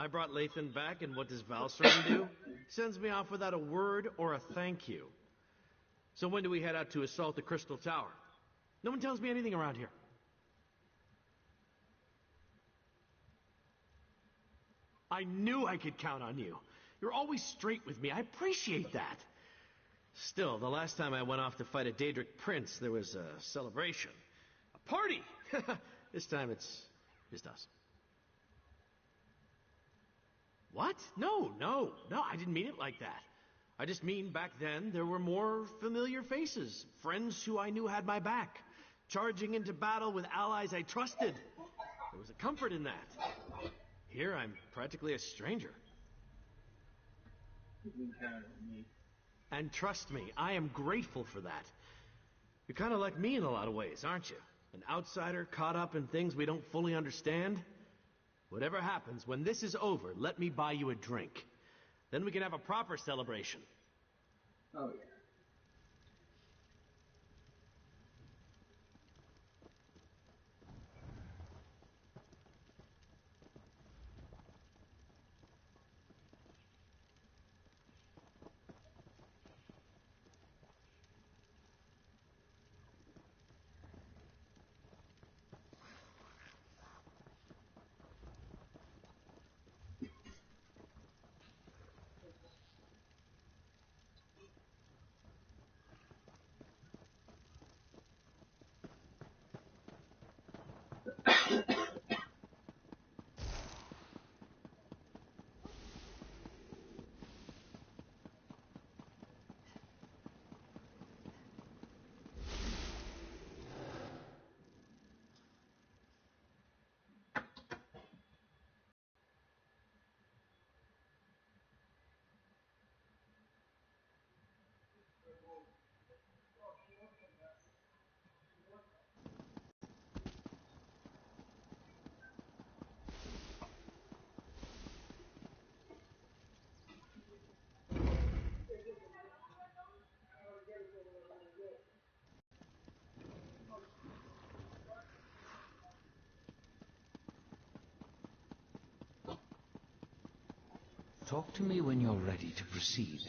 I brought Lathan back, and what does Valcerin do? Sends me off without a word or a thank you. So when do we head out to assault the Crystal Tower? No one tells me anything around here. I knew I could count on you. You're always straight with me. I appreciate that. Still, the last time I went off to fight a Daedric prince, there was a celebration. A party! This time it's just us. What? No, I didn't mean it like that. I just mean back then there were more familiar faces, friends who I knew had my back, charging into battle with allies I trusted. There was a comfort in that. Here I'm practically a stranger. And trust me, I am grateful for that. You're kind of like me in a lot of ways, aren't you? An outsider caught up in things we don't fully understand. Whatever happens, when this is over, let me buy you a drink. Then we can have a proper celebration. Oh, yeah. Talk to me when you're ready to proceed.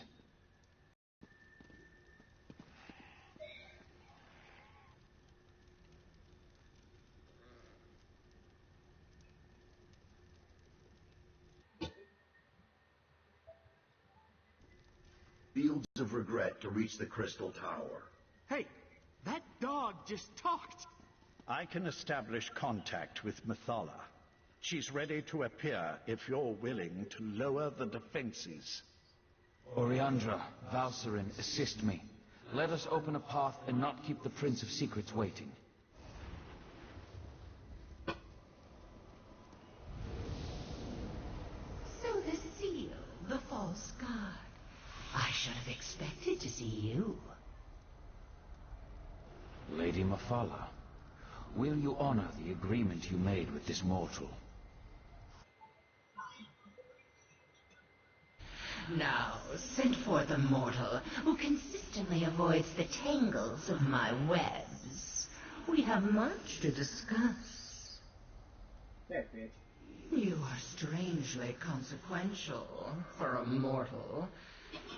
Fields of regret to reach the Crystal Tower. Hey, that dog just talked! I can establish contact with Mathala. She's ready to appear if you're willing to lower the defenses. Oriandra, Valcerin, assist me. Let us open a path and not keep the Prince of Secrets waiting. So the seal, the false god. I should have expected to see you. Lady Mathala, will you honor the agreement you made with this mortal? Now, send forth a mortal who consistently avoids the tangles of my webs. We have much to discuss. You are strangely consequential for a mortal.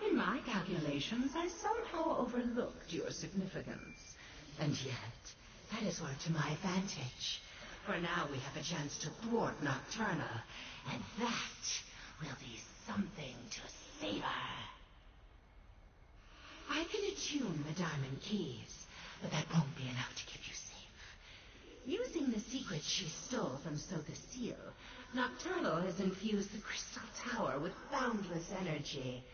In my calculations, I somehow overlooked your significance. And yet, that is worked to my advantage. For now we have a chance to thwart Nocturna, and that will be something to savor. I can attune the diamond keys, but that won't be enough to keep you safe. Using the secrets she stole from Sotha Seal, Nocturnal has infused the Crystal Tower with boundless energy.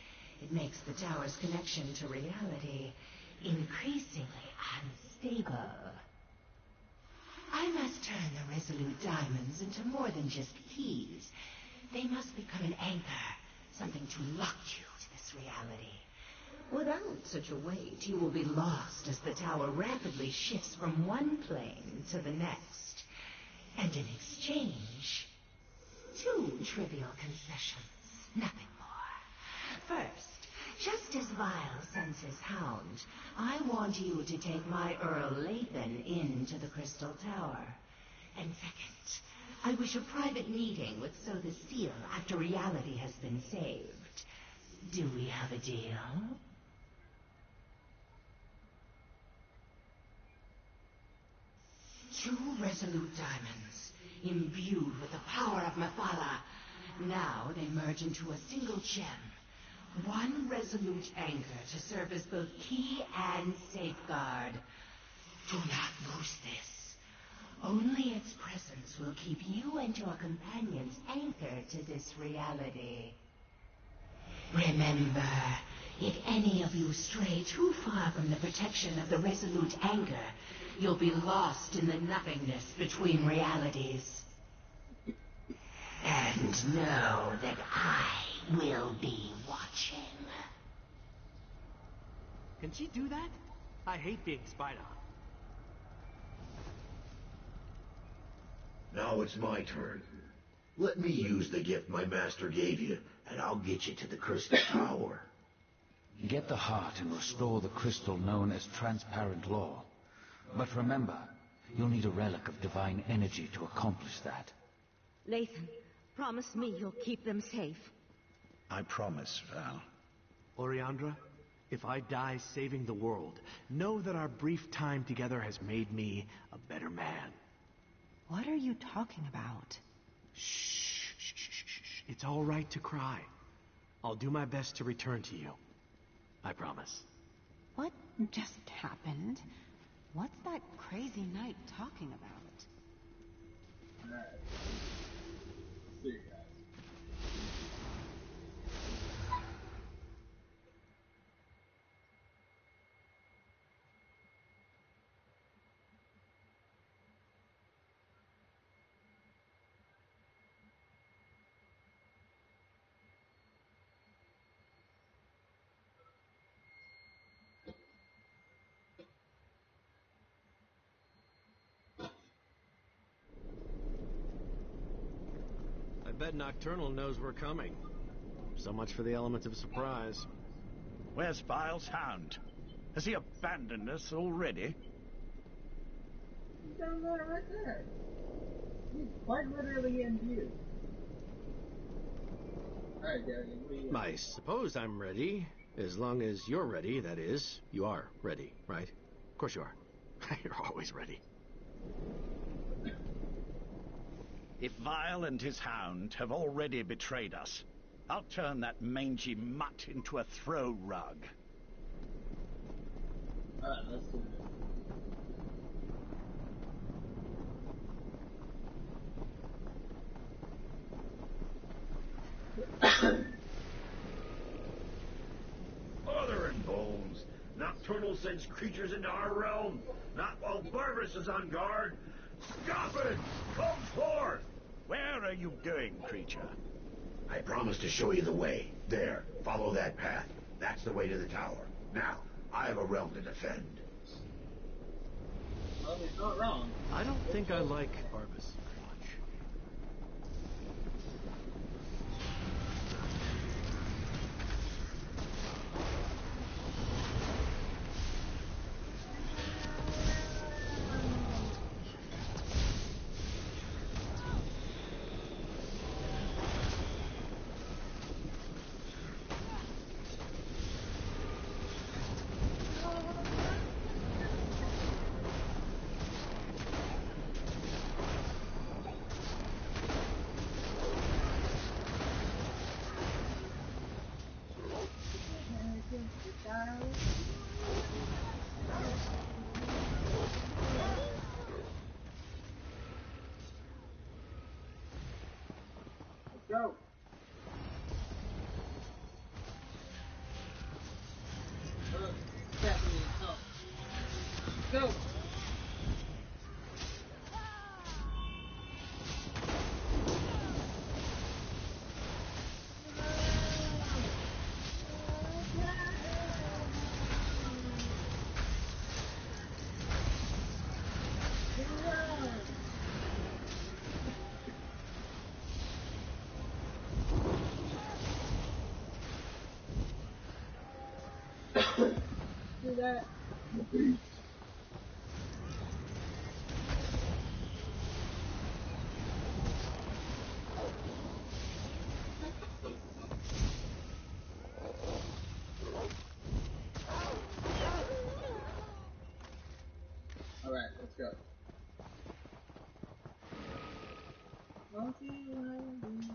It makes the tower's connection to reality increasingly unstable. I must turn the Resolute Diamonds into more than just keys. They must become an anchor, something to lock you to this reality. Without such a weight, you will be lost as the tower rapidly shifts from one plane to the next. And in exchange, 2 trivial concessions, nothing more. First, just as Vile sends his hound, I want you to take my Earl Lathan into the Crystal Tower. And second, I wish a private meeting with So the Seal after reality has been saved. Do we have a deal? Two resolute diamonds, imbued with the power of Methala. Now they merge into a single gem. One resolute anchor to serve as both key and safeguard. Do not lose this. Only its presence will keep you and your companions anchored to this reality. Remember, if any of you stray too far from the protection of the resolute anchor, you'll be lost in the nothingness between realities. And know that I will be watching. Can she do that? I hate being spied on. Now it's my turn. Let me use the gift my master gave you, and I'll get you to the Crystal Tower. Get the heart and restore the crystal known as transparent law. But remember, you'll need a relic of divine energy to accomplish that. Nathan, promise me you'll keep them safe. I promise, Val. Oriandra, if I die saving the world, know that our brief time together has made me a better man. What are you talking about? Shh, shh, shh, shh, shh. It's all right to cry. I'll do my best to return to you. I promise. What just happened? What's that crazy knight talking about? Alright. See you guys. I bet Nocturnal knows we're coming. So much for the element of surprise. Where's Vile's hound? Has he abandoned us already? He's down there, right there. He's quite literally in view. Alright, Gary. I suppose I'm ready. As long as you're ready, that is. You are ready, right? Of course you are. You're always ready. If Vile and his hound have already betrayed us, I'll turn that mangy mutt into a throw rug. Alright, let's do this. Mother and bones! Nocturnal sends creatures into our realm, not while Barbarous is on guard. Stop it! Come forth! Where are you going, creature? I promised to show you the way. There, follow that path. That's the way to the tower. Now, I have a realm to defend. Well, he's not wrong. I don't think I like Barbas very much. Let's go. Stephanie, go. Go. Do that. go. Won't you love me?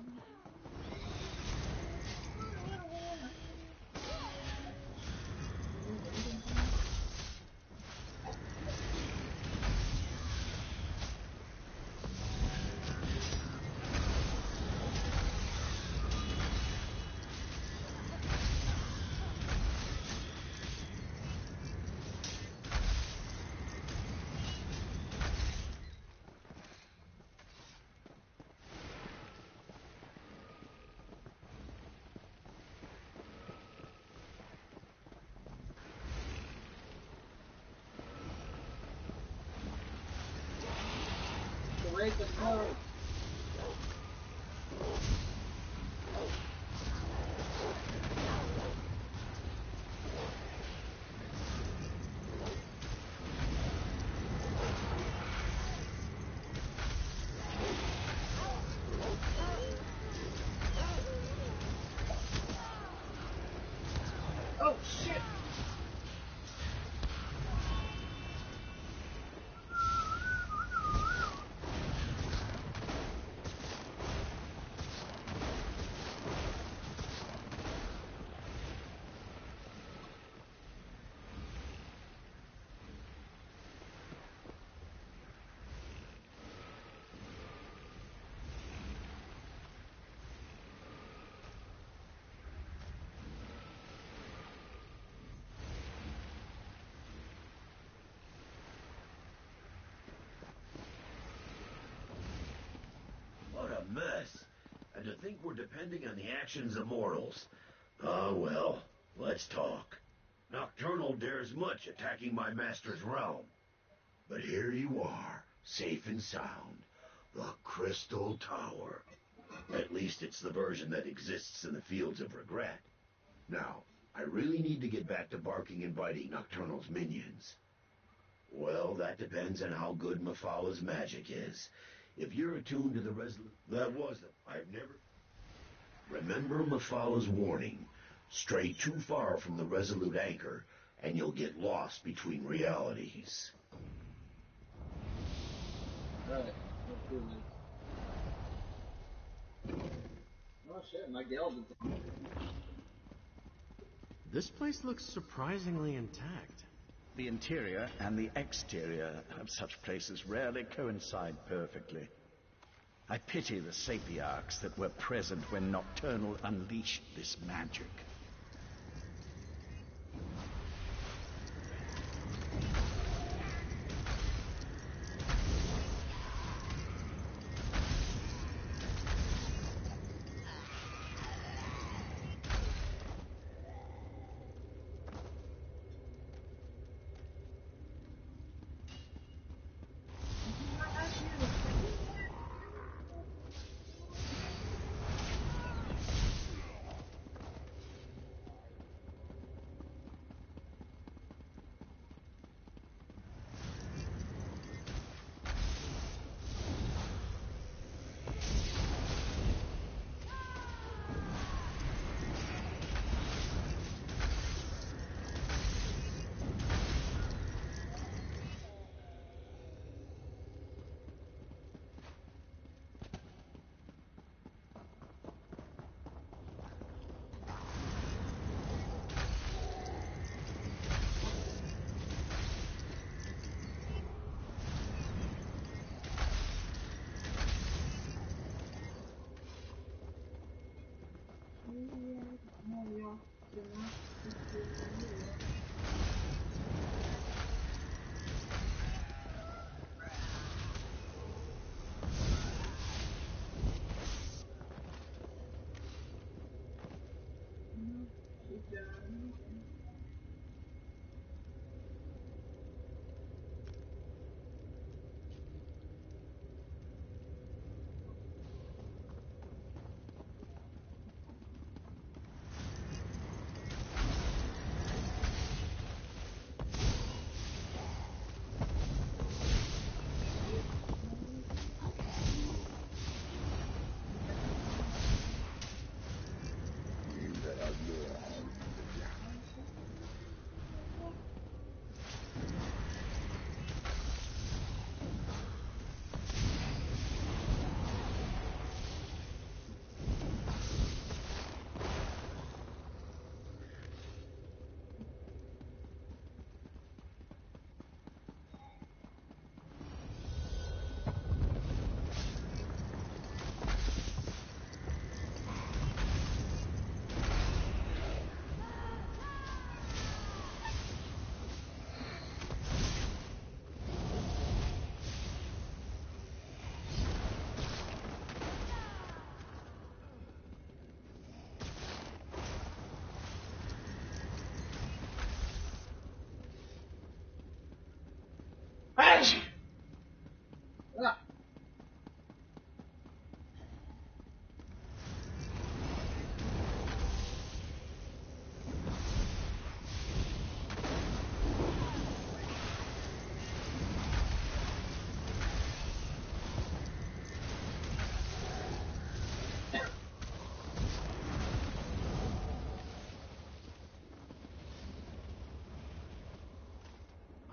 Break the code. Oh shit! What a mess. And to think we're depending on the actions of mortals. Ah, well, let's talk. Nocturnal dares much attacking my master's realm. But here you are, safe and sound. The Crystal Tower. At least it's the version that exists in the Fields of Regret. Now, I really need to get back to barking and biting Nocturnal's minions. Well, that depends on how good Mephalah's magic is. If you're attuned to the I've never... Remember Mephalah's warning. Stray too far from the resolute anchor, and you'll get lost between realities. Alright, let's do this. Oh shit, my gals are... This place looks surprisingly intact. The interior and the exterior of such places rarely coincide perfectly. I pity the sapiarchs that were present when Nocturnal unleashed this magic.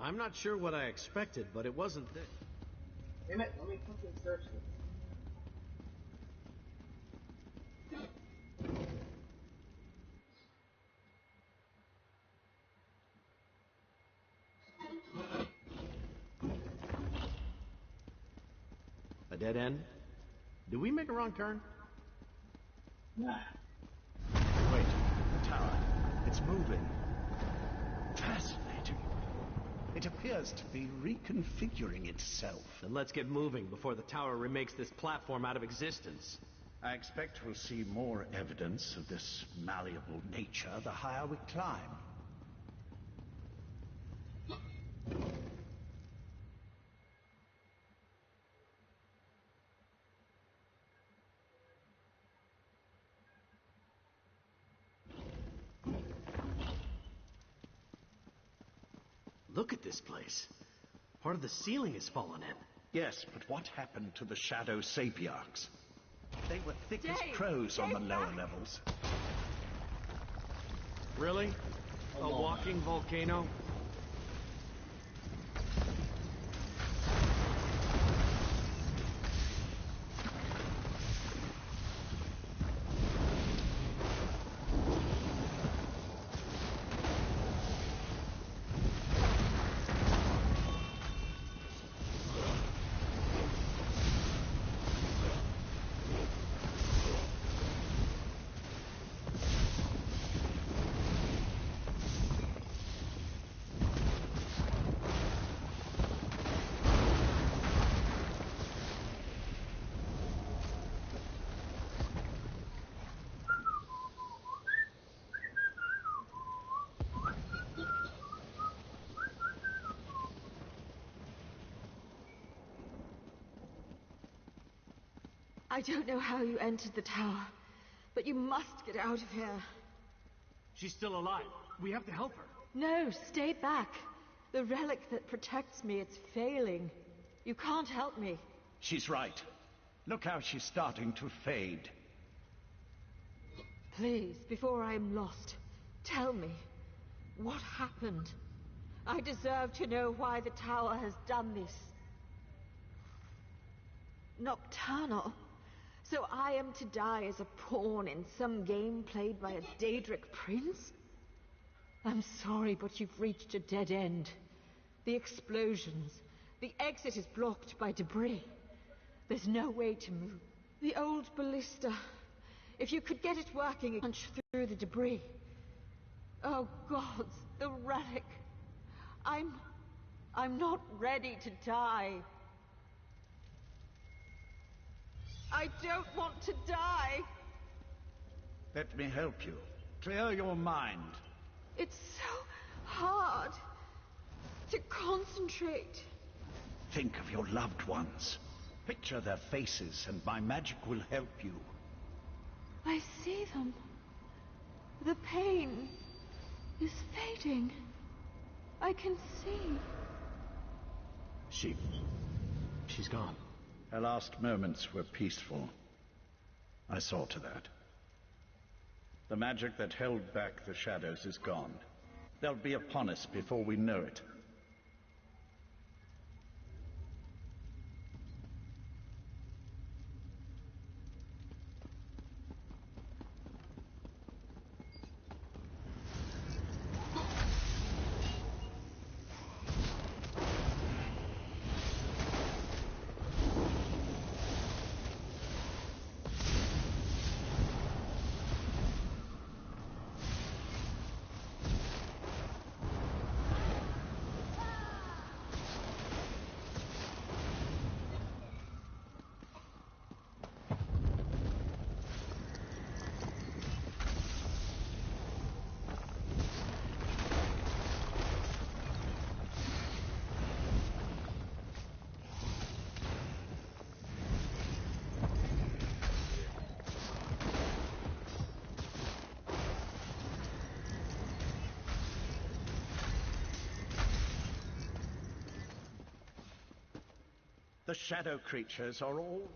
I'm not sure what I expected, but it wasn't this. Damn it, let me fucking search this. A dead end? Did we make a wrong turn? Nah. Wait, the tower. It's moving. Fascinating. It appears to be reconfiguring itself. Then let's get moving before the tower remakes this platform out of existence. I expect we'll see more evidence of this malleable nature the higher we climb. Look at this place. Part of the ceiling has fallen in. Yes, but what happened to the shadow sapiarchs? They were thick as Dave, crows on the Dave, lower back. levels. Really? A walking volcano? I don't know how you entered the tower, but you must get out of here. She's still alive. We have to help her. No, stay back. The relic that protects me, it's failing. You can't help me. She's right. Look how she's starting to fade. Please, before I am lost, tell me, what happened? I deserve to know why the tower has done this. Nocturnal? So I am to die as a pawn in some game played by a Daedric prince? I'm sorry, but you've reached a dead end. The explosions. The exit is blocked by debris. There's no way to move. The old ballista. If you could get it working, punch through the debris. Oh, gods, the relic. I'm not ready to die. I don't want to die. Let me help you. Clear your mind. It's so hard to concentrate. Think of your loved ones. Picture their faces, and my magic will help you. I see them. The pain is fading. I can see. She's gone. Her last moments were peaceful. I saw to that. The magic that held back the shadows is gone. They'll be upon us before we know it. The shadow creatures are all...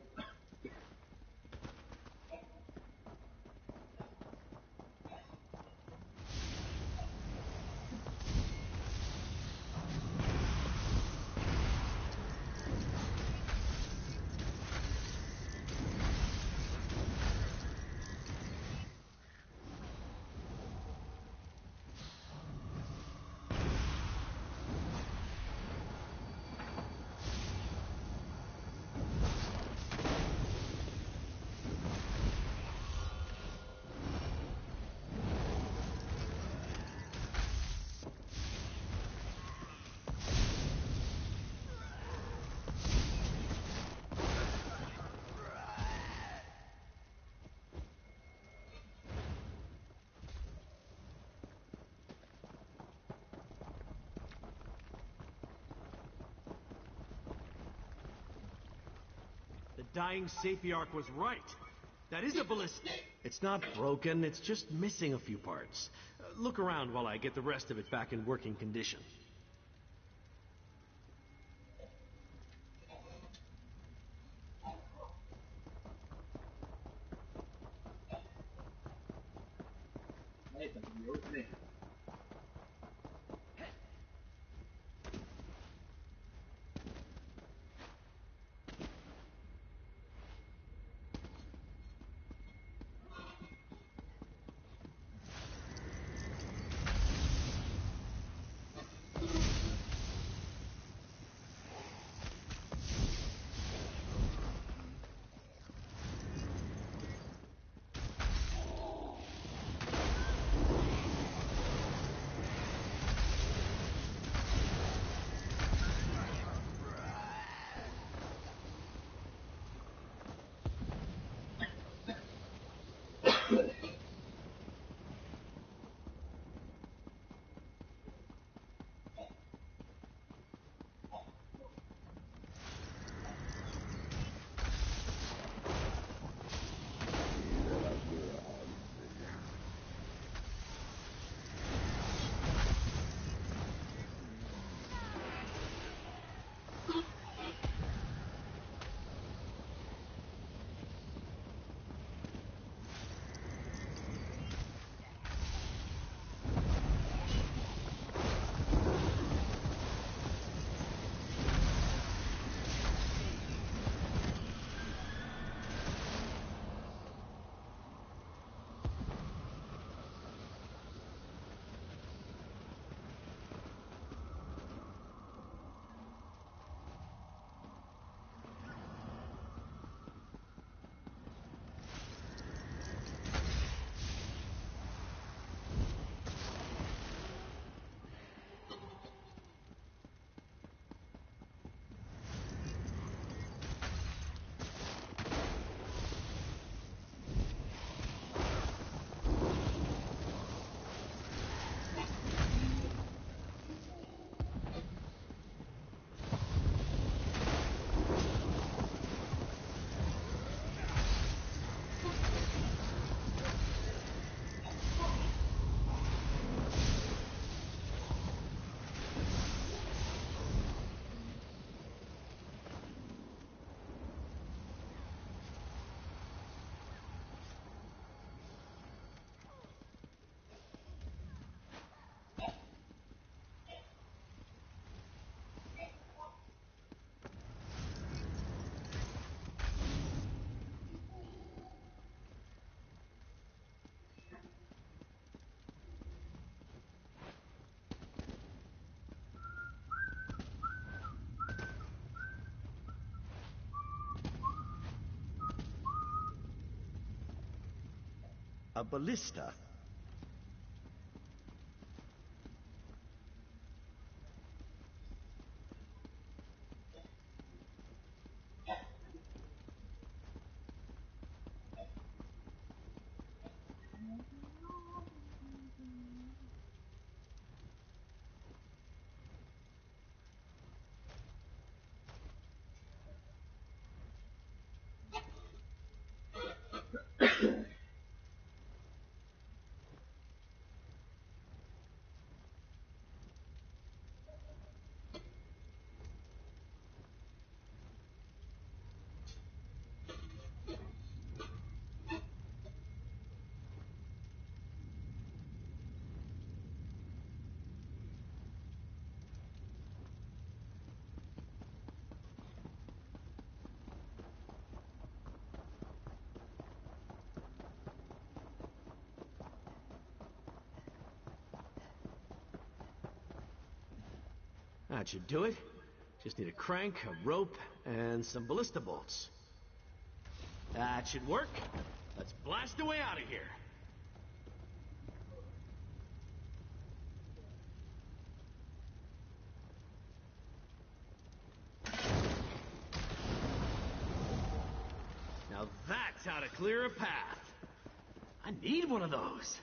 dying Sapiarch was right. That is a ballista. It's not broken, it's just missing a few parts. Look around while I get the rest of it back in working condition. A ballista? That should do it. Just need a crank, a rope, and some ballista bolts. That should work. Let's blast away out of here. Now that's how to clear a path. I need one of those.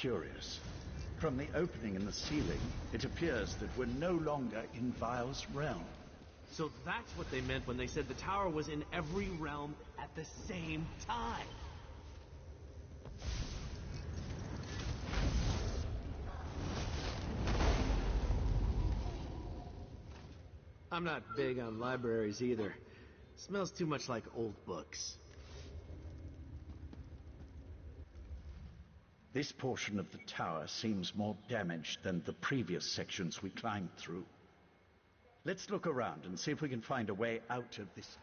curious. From the opening in the ceiling, it appears that we're no longer in Vile's realm. So that's what they meant when they said the tower was in every realm at the same time. I'm not big on libraries either. Smells too much like old books. This portion of the tower seems more damaged than the previous sections we climbed through. Let's look around and see if we can find a way out of this.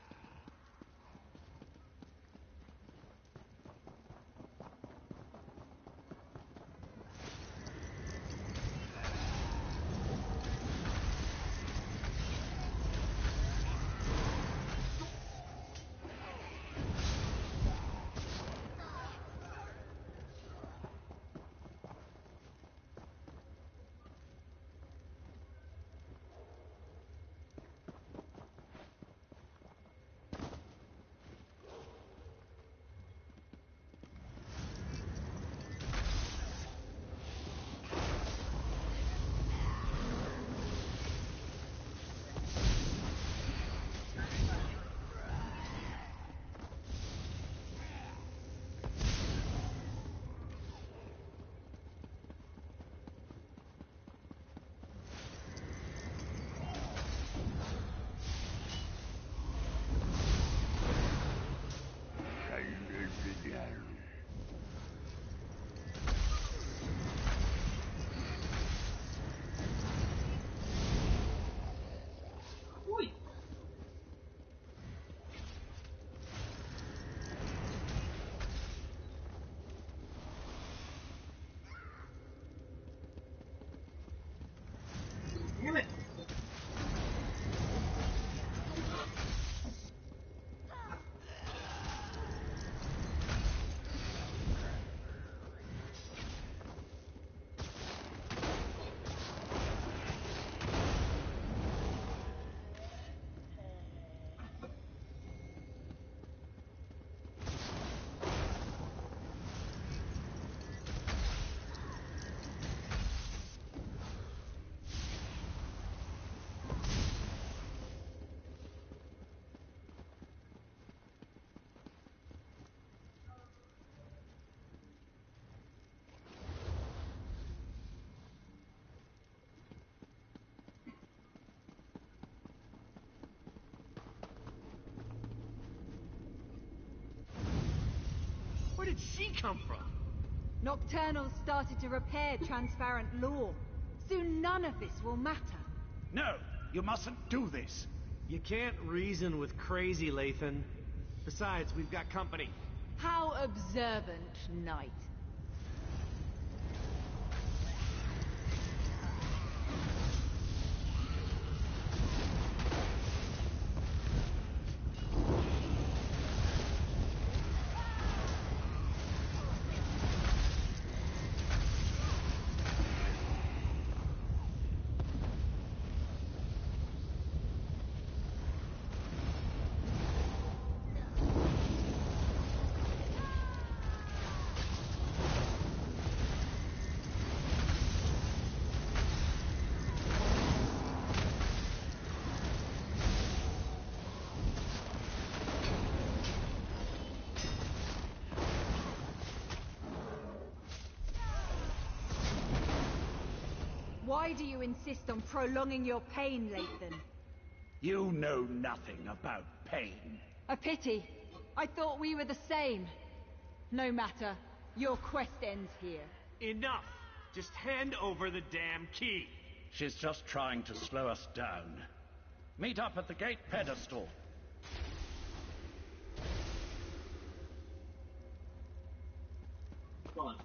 Damn it! Where did she come from? Nocturnal started to repair transparent law. Soon none of this will matter. No, you mustn't do this. You can't reason with crazy, Lathan. Besides, we've got company. How observant, Knight. Why do you insist on prolonging your pain, Lathan? You know nothing about pain. A pity. I thought we were the same. No matter. Your quest ends here. Enough! Just hand over the damn key. She's just trying to slow us down. Meet up at the gate pedestal. Come on.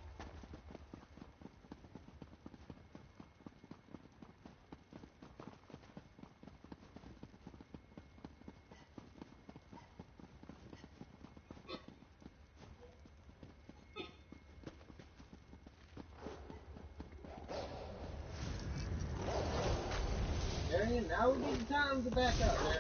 Marion, now would be the time to back up, man.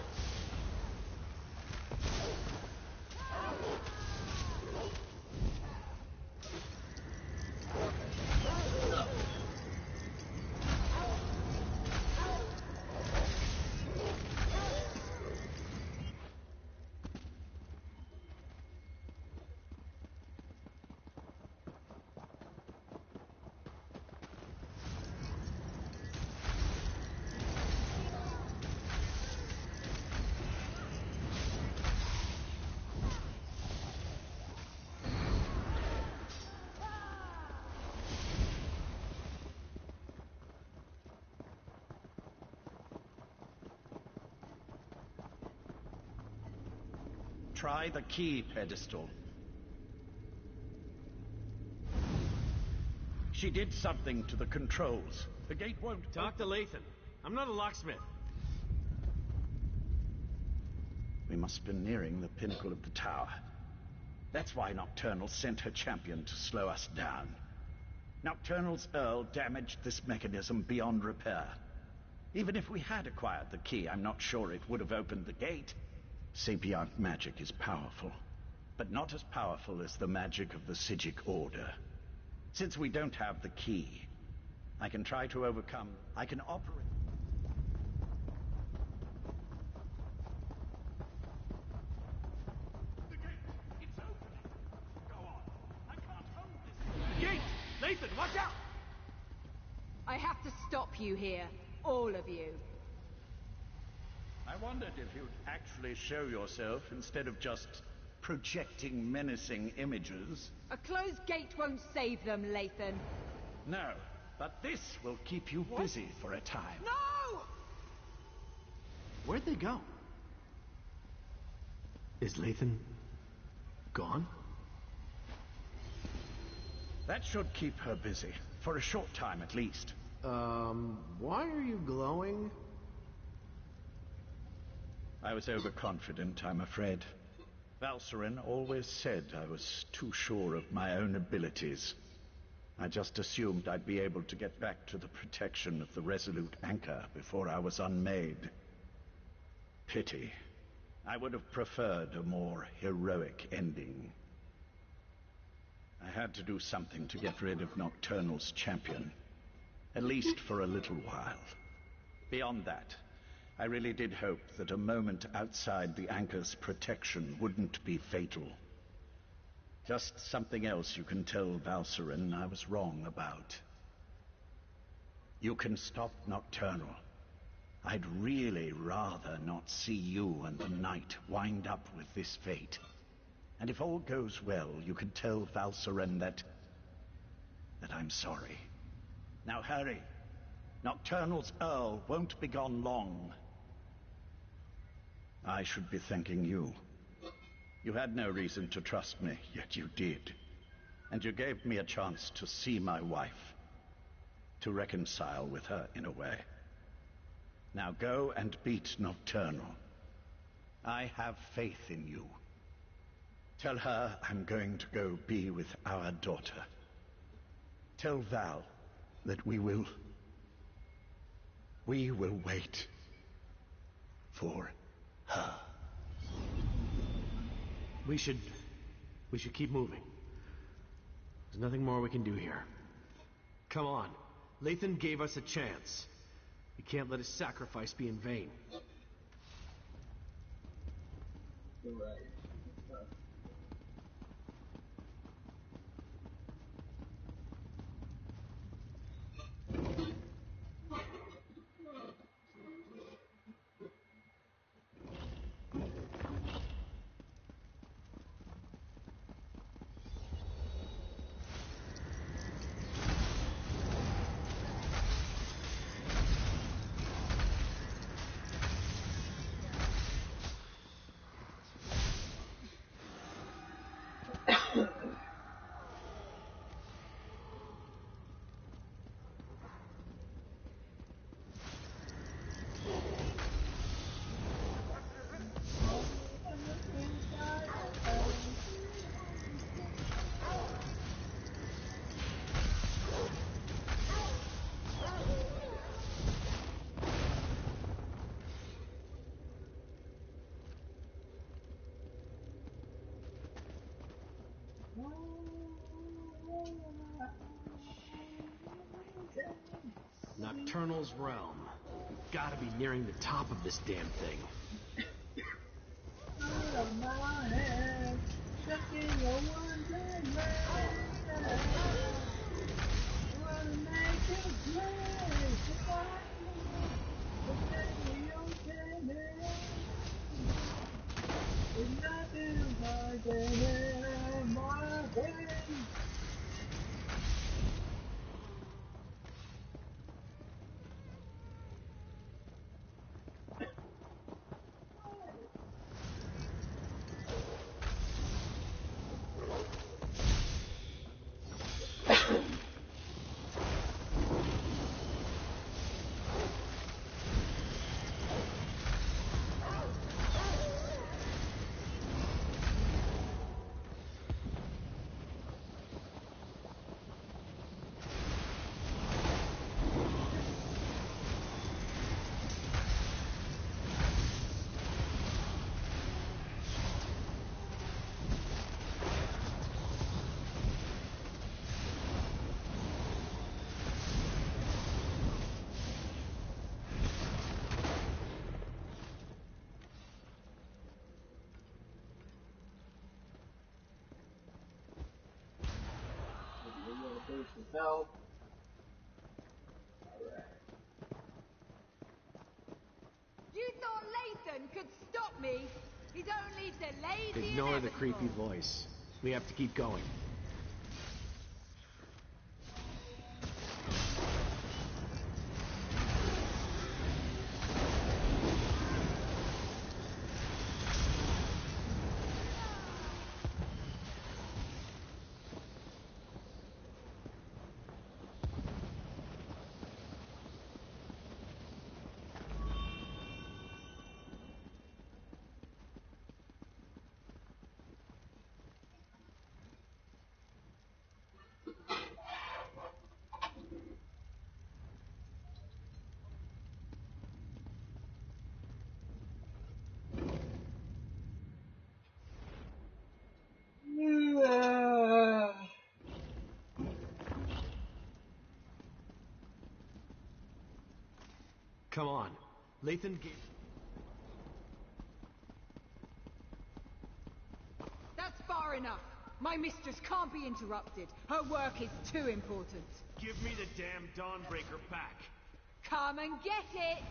try the key pedestal. She did something to the controls. The gate won't... Talk to Lathan. I'm not a locksmith. We must be nearing the pinnacle of the tower. That's why Nocturnal sent her champion to slow us down. Nocturnal's Earl damaged this mechanism beyond repair. Even if we had acquired the key, I'm not sure it would have opened the gate. Sapient magic is powerful, but not as powerful as the magic of the Psijic Order. Since we don't have the key, I can try to overcome... I can operate... The gate! It's opening! Go on! I can't hold this! Gate! Lathan, watch out! I have to stop you here. All of you. I wondered if you'd actually show yourself instead of just projecting menacing images. A closed gate won't save them, Lathan. No, but this will keep you busy for a time. No! Where'd they go? Is Lathan gone? That should keep her busy, for a short time at least. Why are you glowing? I was overconfident, I'm afraid. Valcerin always said I was too sure of my own abilities. I just assumed I'd be able to get back to the protection of the Resolute Anchor before I was unmade. Pity. I would have preferred a more heroic ending. I had to do something to get rid of Nocturnal's champion. At least for a little while. Beyond that, I really did hope that a moment outside the Anchor's protection wouldn't be fatal. Just something else you can tell Valcerin I was wrong about. You can stop Nocturnal. I'd really rather not see you and the Knight wind up with this fate. And if all goes well, you can tell Valcerin that I'm sorry. Now hurry. Nocturnal's Earl won't be gone long. I should be thanking you. You had no reason to trust me, yet you did. And you gave me a chance to see my wife. To reconcile with her in a way. Now go and beat Nocturnal. I have faith in you. Tell her I'm going to go be with our daughter. Tell Val that we will wait for her. We should keep moving. There's nothing more we can do here. Come on. Lathan gave us a chance. We can't let his sacrifice be in vain. You're right. Nocturnal's realm. We've gotta be nearing the top of this damn thing. Out of my head, stuck in your one direction. Wanna make a place to find you, but baby, you're kidding. There's nothing like it in my brain. No. Alright. You thought Lathan could stop me? He's only delayed the Ignore the inevitable. creepy voice. We have to keep going. Come on. Lathan gave... That's far enough. My mistress can't be interrupted. Her work is too important. Give me the damn Dawnbreaker back. Come and get it!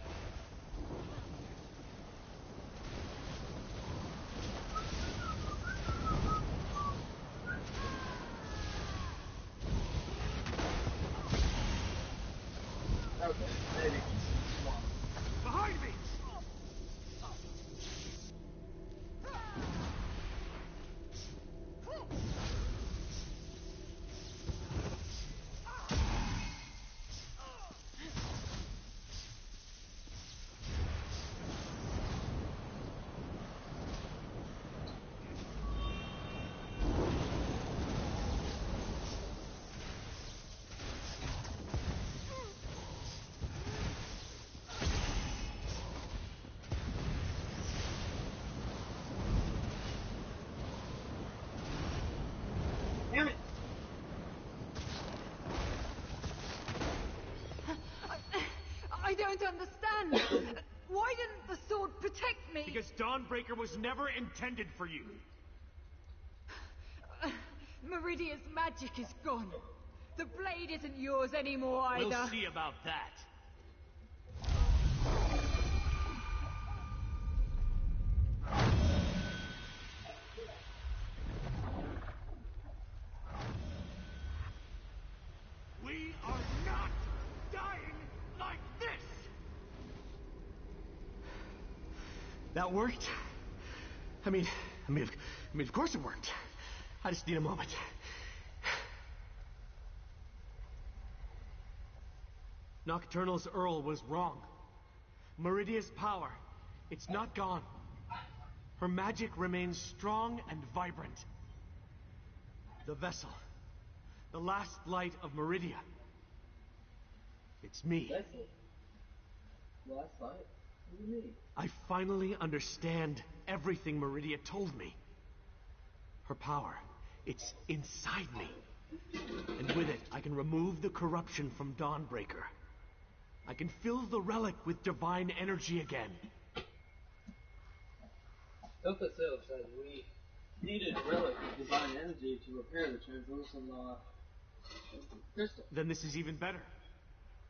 Okay, maybe. Come on. Behind me! Damn it! I don't understand. Why didn't the sword protect me? Because Dawnbreaker was never intended for you. Meridia's magic is gone. The blade isn't yours anymore either. We'll see about that. We are not dying like this! That worked? I mean, of course it worked. I just need a moment. Nocturnal's Earl was wrong. Meridia's power, it's not gone. Her magic remains strong and vibrant. The vessel, the last light of Meridia. It's me. That's it. Last fight? What do you mean? I finally understand everything Meridia told me. Her power, it's inside me. And with it, I can remove the corruption from Dawnbreaker. I can fill the relic with divine energy again. Tokaseo said we needed a relic of divine energy to repair the translucent crystal. Then this is even better.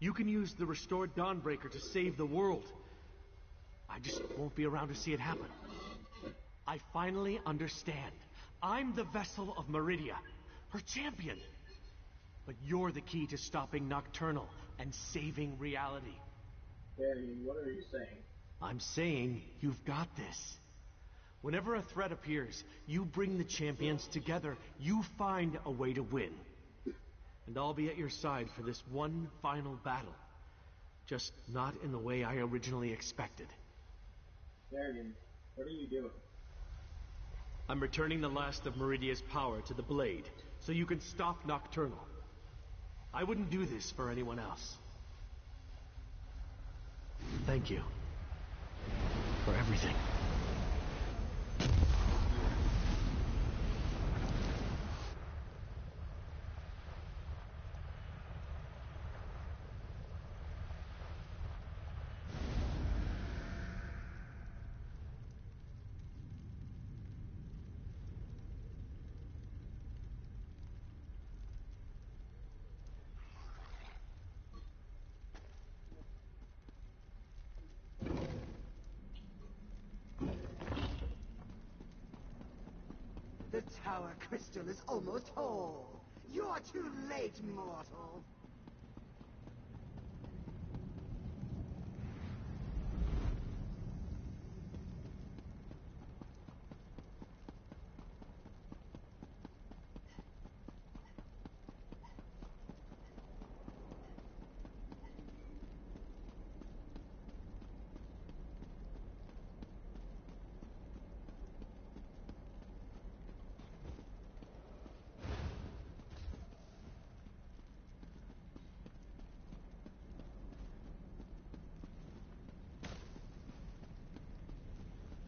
You can use the restored Dawnbreaker to save the world. I just won't be around to see it happen. I finally understand. I'm the vessel of Meridia, her champion. But you're the key to stopping Nocturnal and saving reality. Barry, what are you saying? I'm saying you've got this. Whenever a threat appears, you bring the champions together. You find a way to win. And I'll be at your side for this one final battle. Just not in the way I originally expected. Varian, what are you doing? I'm returning the last of Meridia's power to the blade, so you can stop Nocturnal. I wouldn't do this for anyone else. Thank you. For everything. The tower crystal is almost whole. You're too late, mortal.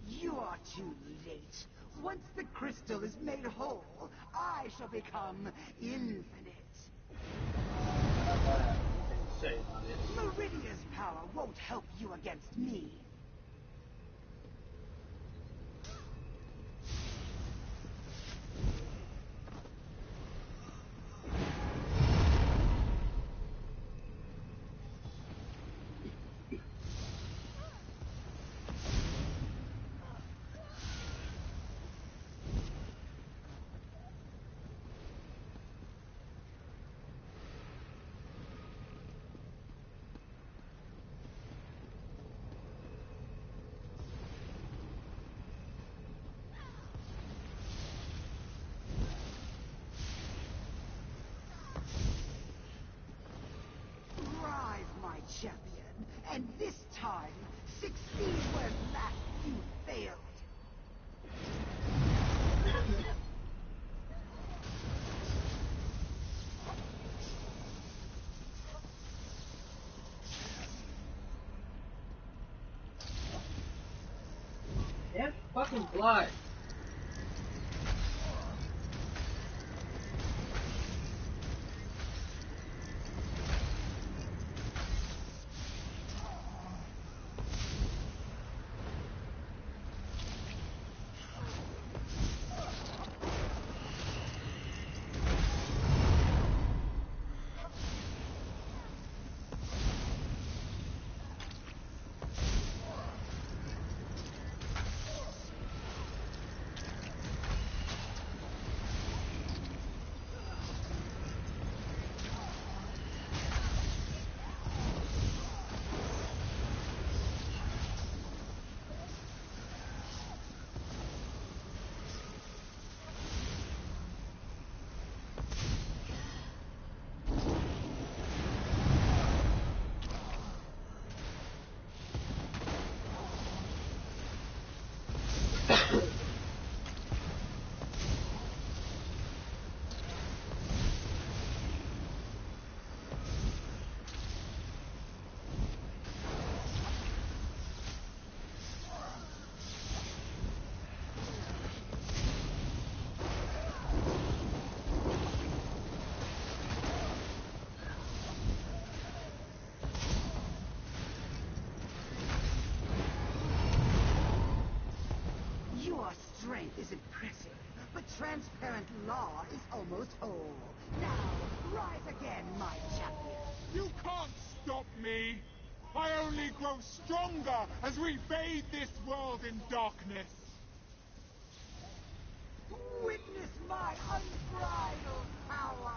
You are too late. Once the crystal is made whole, I shall become infinite. Meridia's power won't help you against me. My champion, and this time, succeed where last you failed. Can't fucking fly. Strength is impressive, but transparent law is almost whole. Now, rise again, my champion. You can't stop me! I only grow stronger as we bathe this world in darkness. Witness my unbridled power!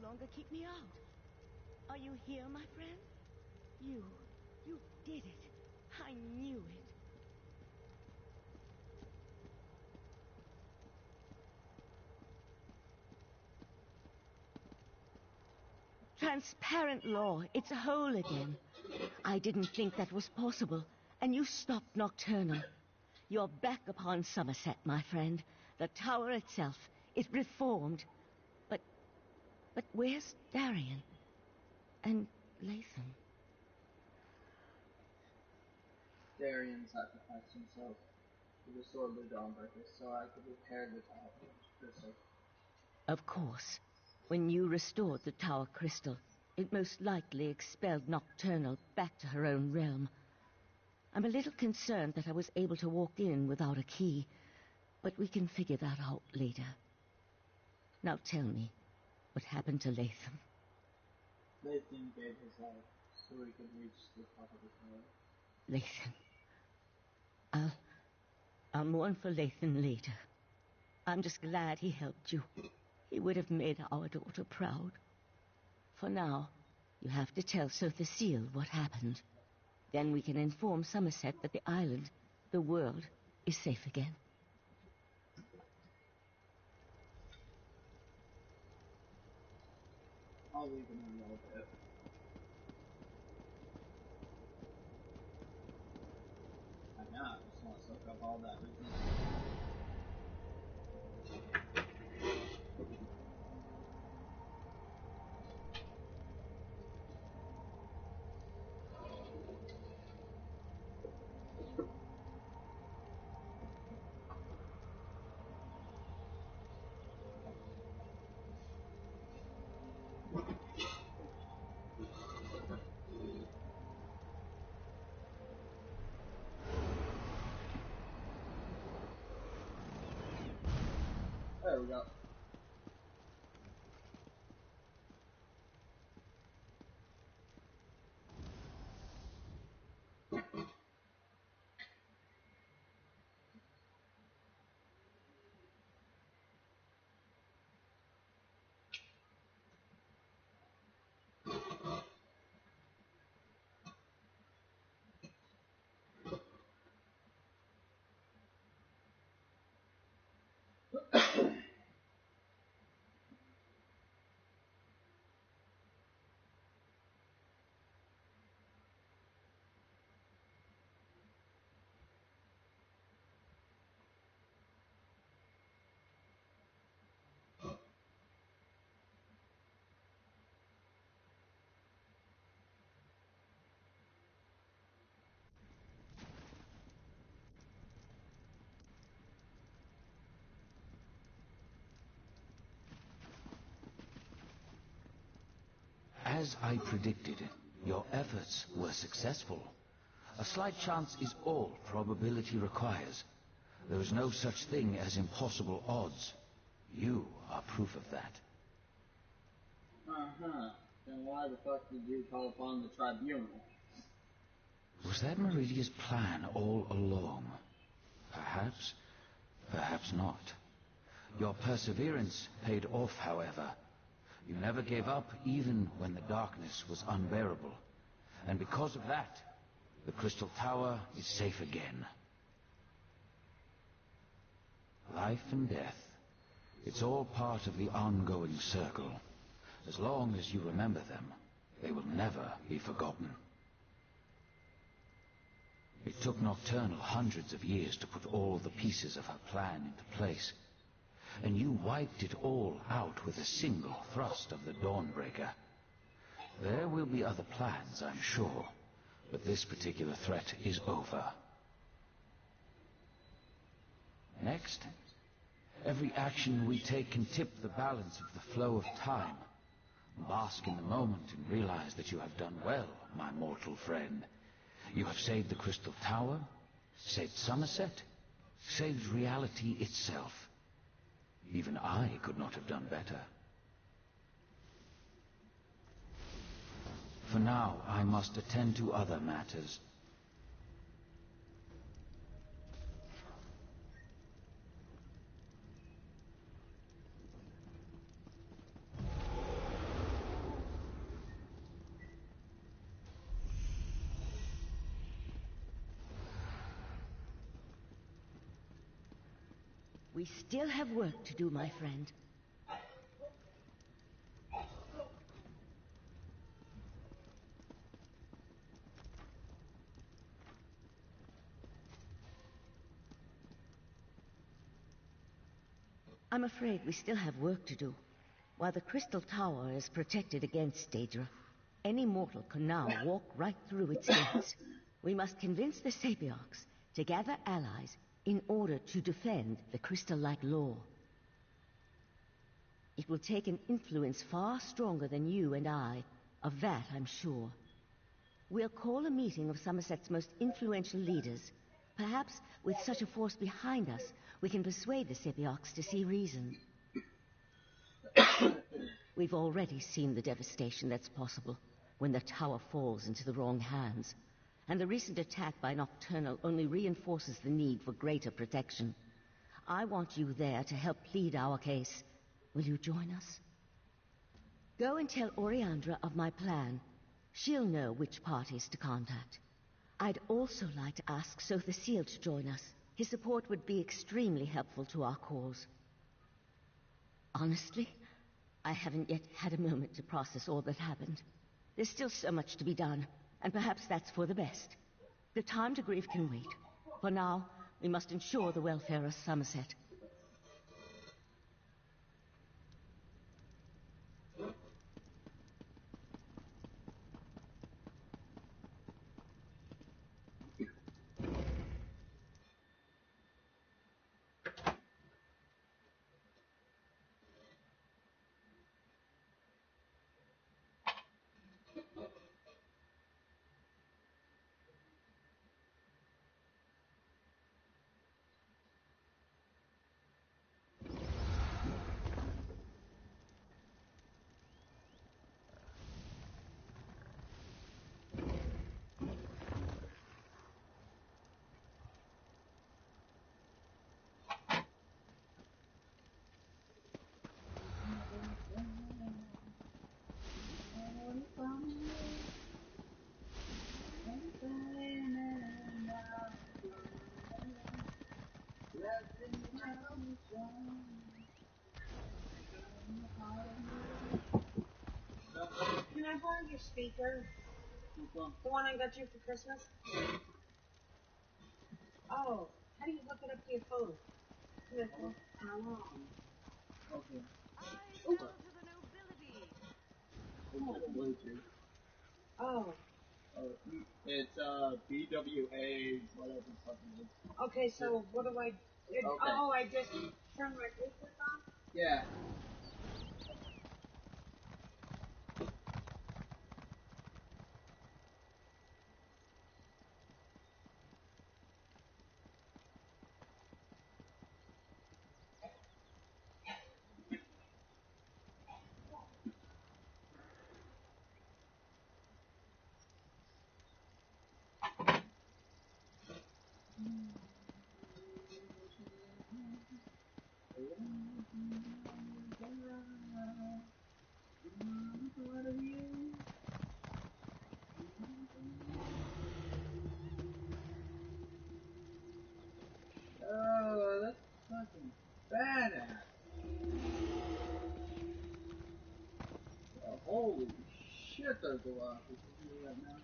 longer keep me out. Are you here, my friend? You did it. I knew it. Transparent law. It's whole again. I didn't think that was possible, and you stopped Nocturnal. You're back upon Summerset, my friend. The tower itself. It reformed. But where's Darian? And Latham? Darian sacrificed himself to restore the Dawnbreaker so I could repair the tower crystal. Of course. When you restored the tower crystal, it most likely expelled Nocturnal back to her own realm. I'm a little concerned that I was able to walk in without a key, but we can figure that out later. Now tell me, what happened to Latham? Latham gave his life so he could reach the top of the tower. Latham. I'll mourn for Latham later. I'm just glad he helped you. He would have made our daughter proud. For now, you have to tell Sir Cecile what happened. Then we can inform Summerset that the island, the world, is safe again. I'll leave him in a little bit. I just want to soak up all that resentment. There we go. As I predicted, your efforts were successful. A slight chance is all probability requires. There is no such thing as impossible odds. You are proof of that. Uh-huh. Then why the fuck did you call upon the tribunal? Was that Meridia's plan all along? Perhaps, perhaps not. Your perseverance paid off, however. You never gave up even when the darkness was unbearable. And because of that, the Crystal Tower is safe again. Life and death, it's all part of the ongoing circle. As long as you remember them, they will never be forgotten. It took Nocturnal hundreds of years to put all the pieces of her plan into place. And you wiped it all out with a single thrust of the Dawnbreaker. There will be other plans, I'm sure, but this particular threat is over. Next, every action we take can tip the balance of the flow of time. Bask in the moment and realize that you have done well, my mortal friend. You have saved the Crystal Tower, saved Summerset, saved reality itself. Even I could not have done better. For now, I must attend to other matters. We still have work to do, my friend. I'm afraid we still have work to do. While the Crystal Tower is protected against Daedra, any mortal can now walk right through its gates. We must convince the Sapiarchs to gather allies in order to defend the crystal-like law. It will take an influence far stronger than you and I. Of that, I'm sure. We'll call a meeting of Summerset's most influential leaders. Perhaps with such a force behind us, we can persuade the Sapiarchs to see reason. We've already seen the devastation that's possible when the tower falls into the wrong hands. And the recent attack by Nocturnal only reinforces the need for greater protection. I want you there to help plead our case. Will you join us? Go and tell Oriandra of my plan. She'll know which parties to contact. I'd also like to ask Sotha Seal to join us. His support would be extremely helpful to our cause. Honestly, I haven't yet had a moment to process all that happened. There's still so much to be done, and perhaps that's for the best. The time to grieve can wait. For now, we must ensure the welfare of Summerset. Can I borrow your speaker? The one I got you for Christmas? Oh, how do you hook it up to your phone? Okay. Oh. It's BWA, whatever the fuck it is. Okay, so what do I... Oh, I just turn my Bluetooth on? Yeah. Oh, that's fucking badass. Oh, holy shit, there's a lot of people here right now.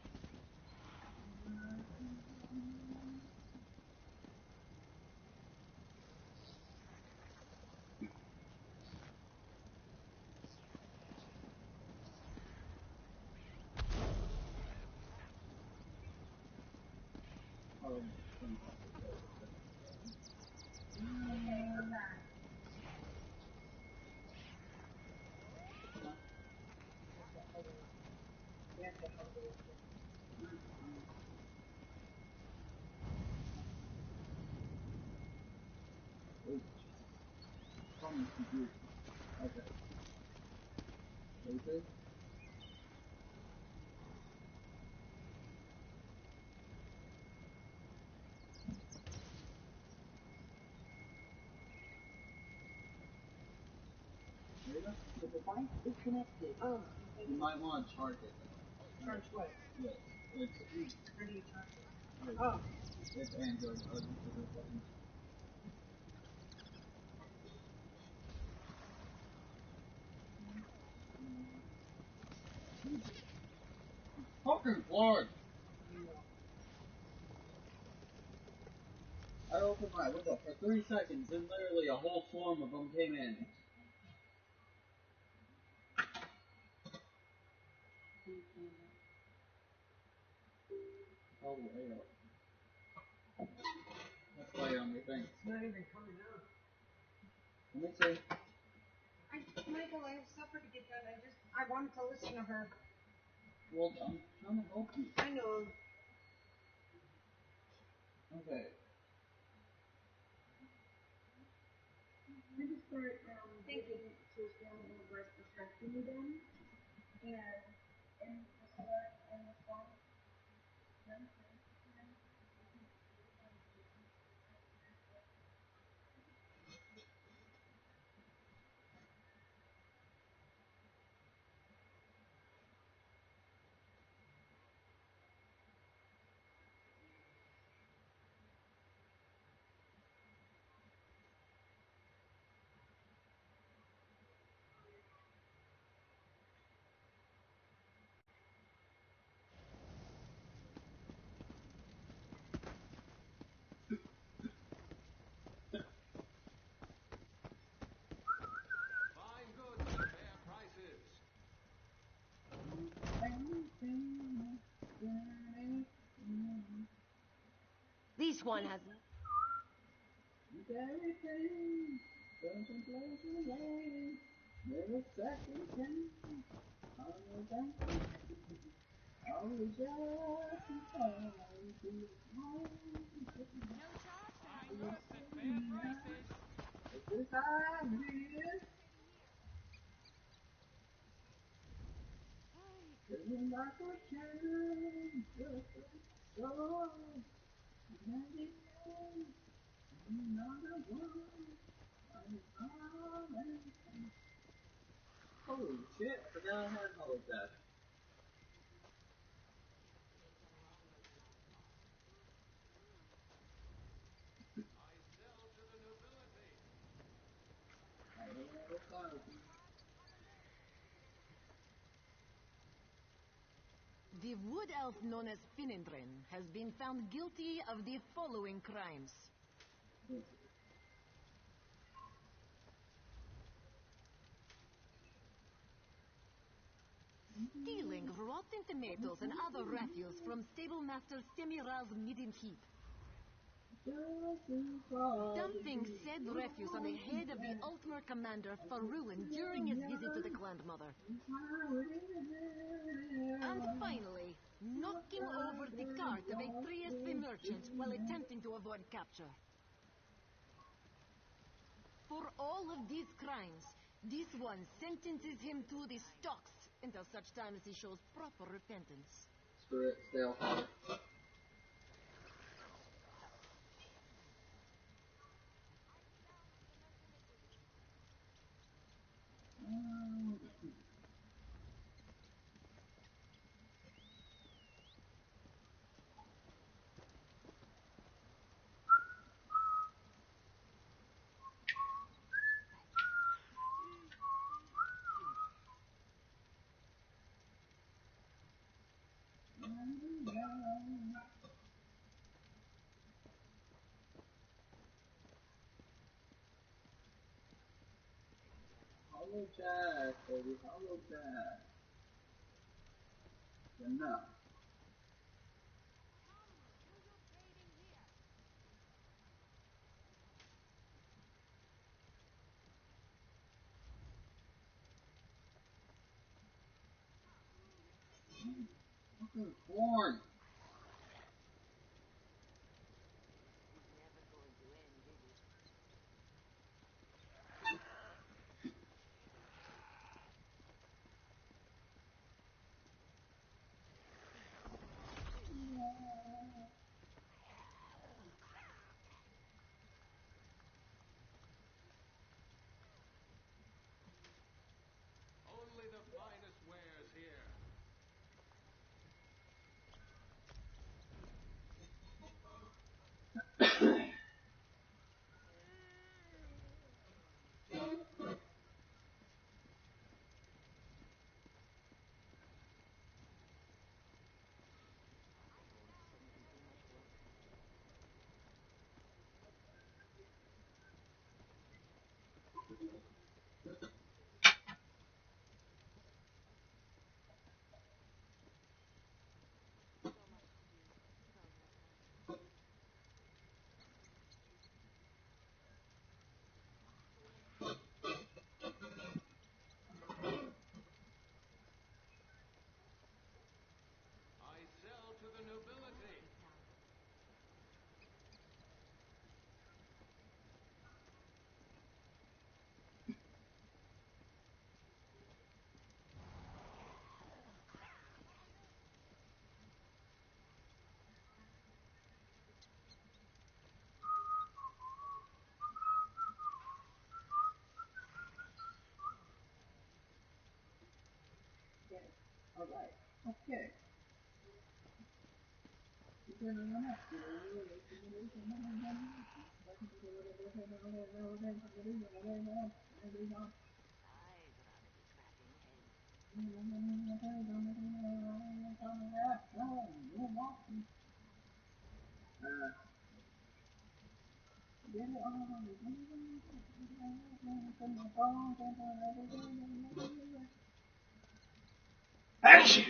Okay. Okay. The device is connected. Oh. You might want to charge it. Charge what? Yes. It's... How do you charge it? Oh. It's Android. fucking Lord! I opened my window for 3 seconds and literally a whole swarm of them came in. Oh, way up. That's why on your thing. It's not even coming out. Let me see. Michael, I have supper to get done. I wanted to listen to her. Well, I'm trying to help you. I know. Okay. I just start getting to a standing of like protecting them and the start and the fall. Fine goods at fair prices. This one has... Everything doesn't place away. There's second chance. I was just trying to No charge. Fine goods at fair prices. this time it is. Feeling like a change, just so many things. Another one. Holy shit, I forgot I had all of that. I sell to the nobility. I don't have a thousand. The wood elf known as Finindrin has been found guilty of the following crimes. Stealing rotten tomatoes and other refuse from stablemaster Semiraz Middenheap. Dumping said refuse on the head of the Altmer commander Faruin during his visit to the Grandmother. And finally, knocking over the cart of a Trieste merchant while attempting to avoid capture. For all of these crimes, this one sentences him to the stocks until such time as he shows proper repentance. Screw it, stale. Hollow Jack, baby, Hollow Jack. Enough. Fucking corn. Only the finest wares here. Alright, okay. Action!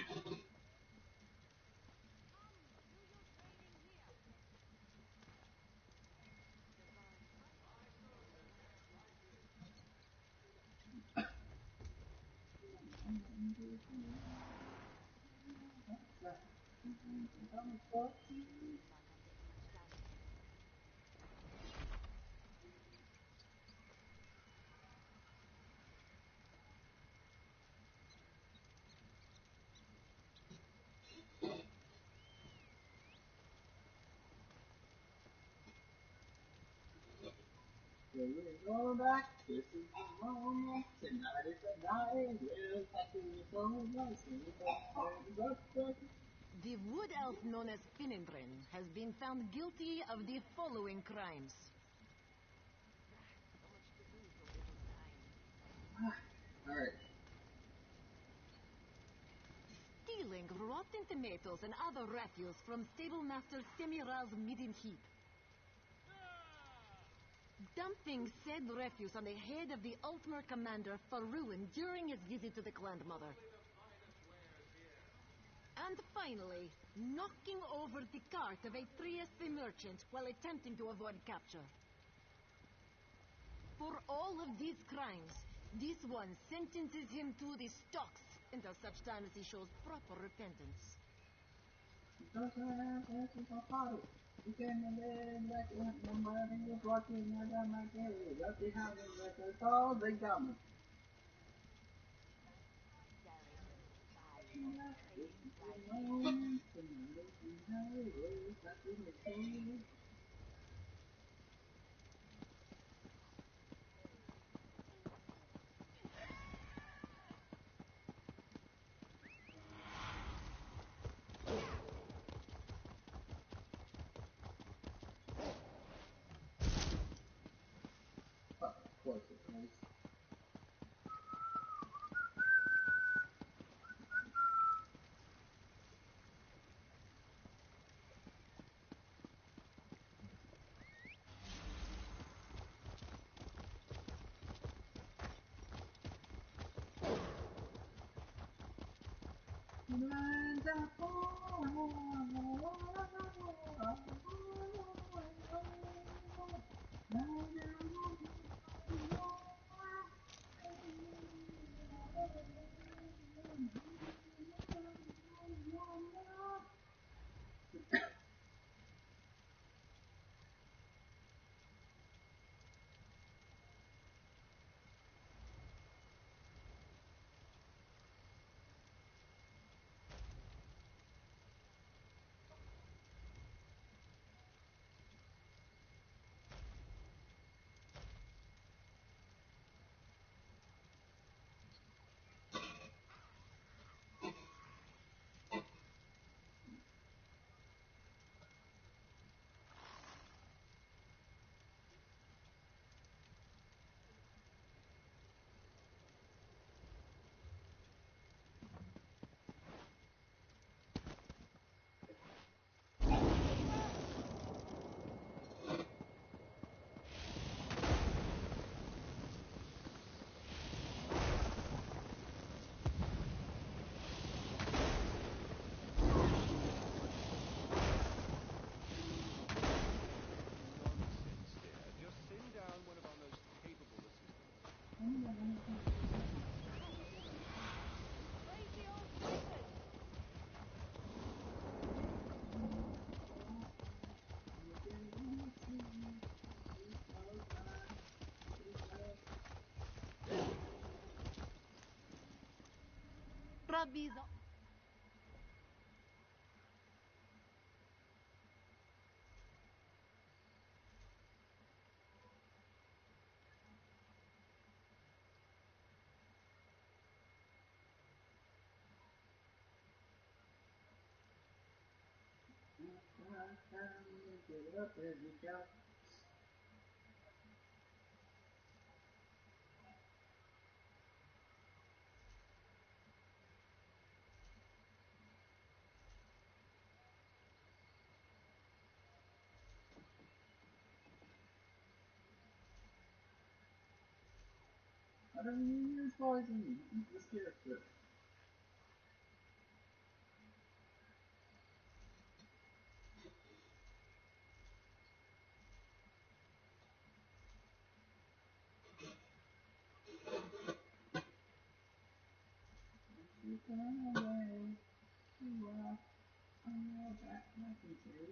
We're going back. This is the moment. Tonight is the night. We're packing the phone. The wood elf known as Finindrin has been found guilty of the following crimes. Alright. Stealing rotten tomatoes and other refuse from stablemaster Semiral's midden heap. Dumping said refuse on the head of the Ultimate Commander Faruin during his visit to the Grandmother. And finally, knocking over the cart of a Trieste merchant while attempting to avoid capture. For all of these crimes, this one sentences him to the stocks until such time as he shows proper repentance. Of course it was. bizarre. Get up as you go. I don't need your poison. Eat the scarecrow. You can away. You are. Oh, that happens to you.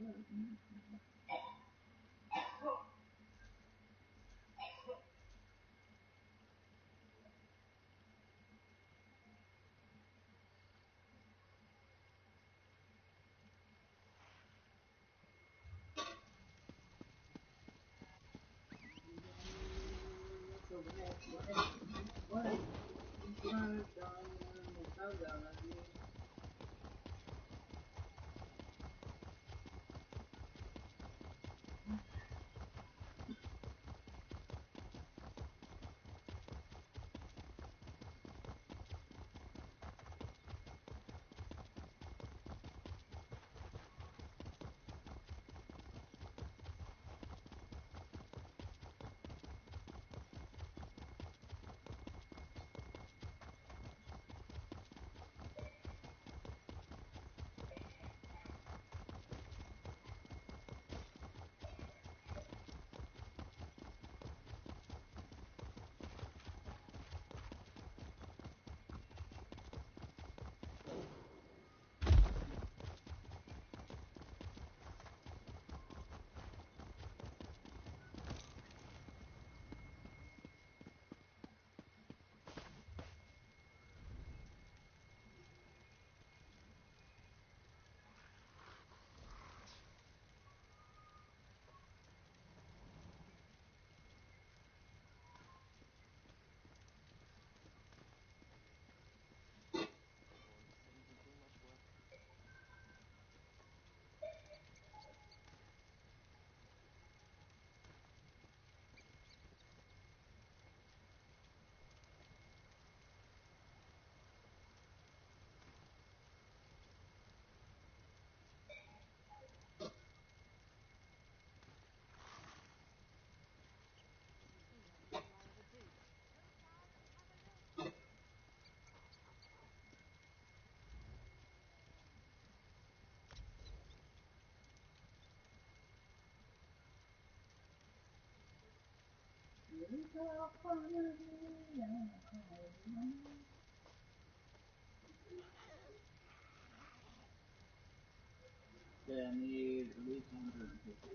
Okay, I need at least 150.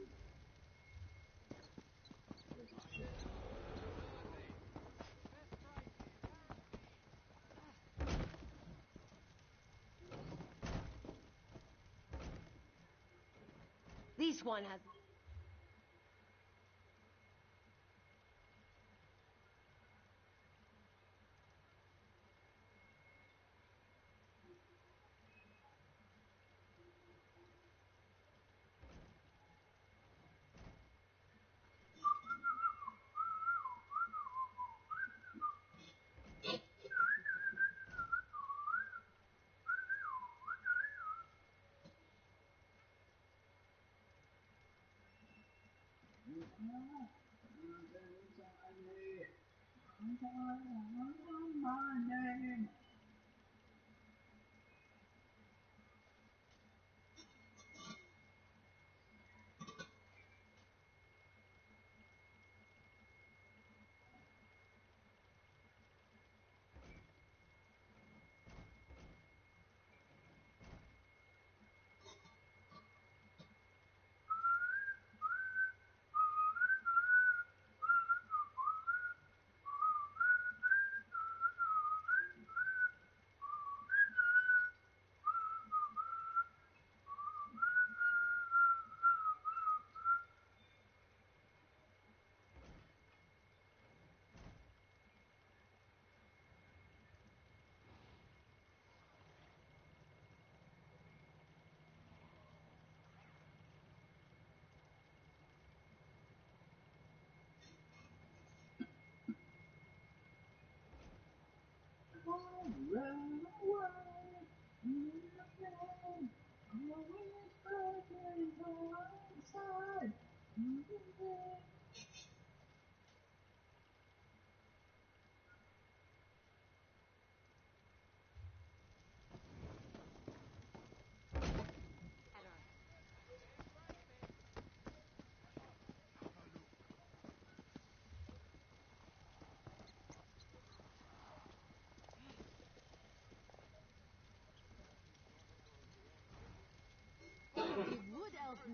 This one has...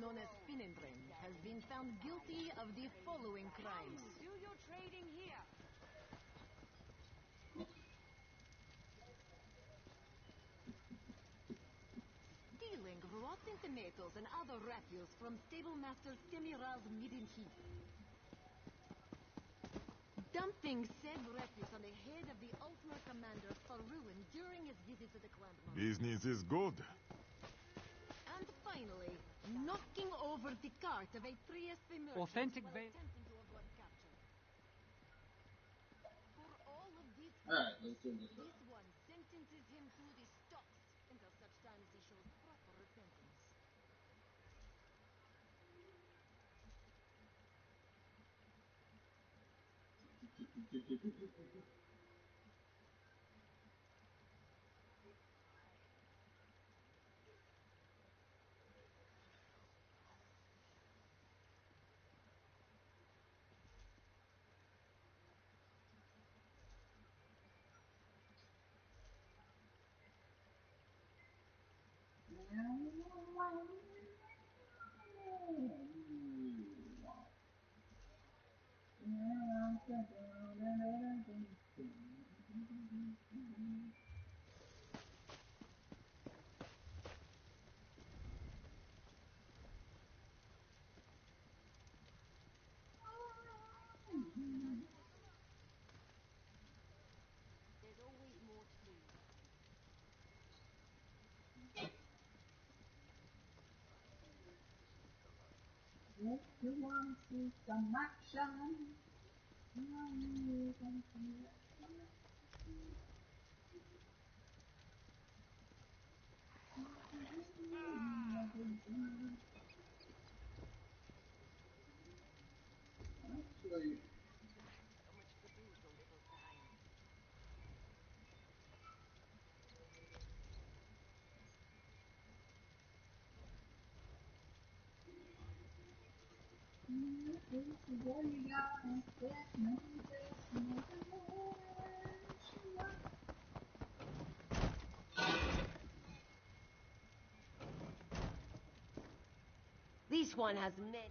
known as Finendren has been found guilty of the following crimes. Do your trading here. Stealing rotten tomatoes and other refuse from stablemaster Semiral's midden heap. Dumping said refuse on the head of the Ultimate Commander Faruin during his visit to the clan. Business is good. And finally, knocking over the cart of a Trieste merchant Authentic while vein. attempting to avoid capture. For all of these Alright, crimes, let's do this. this one sentences him to the stocks until such time as he shows proper repentance. There's always more to do. If you want to see some action, you can see it. Actually, So much to do, so little time. This one has many.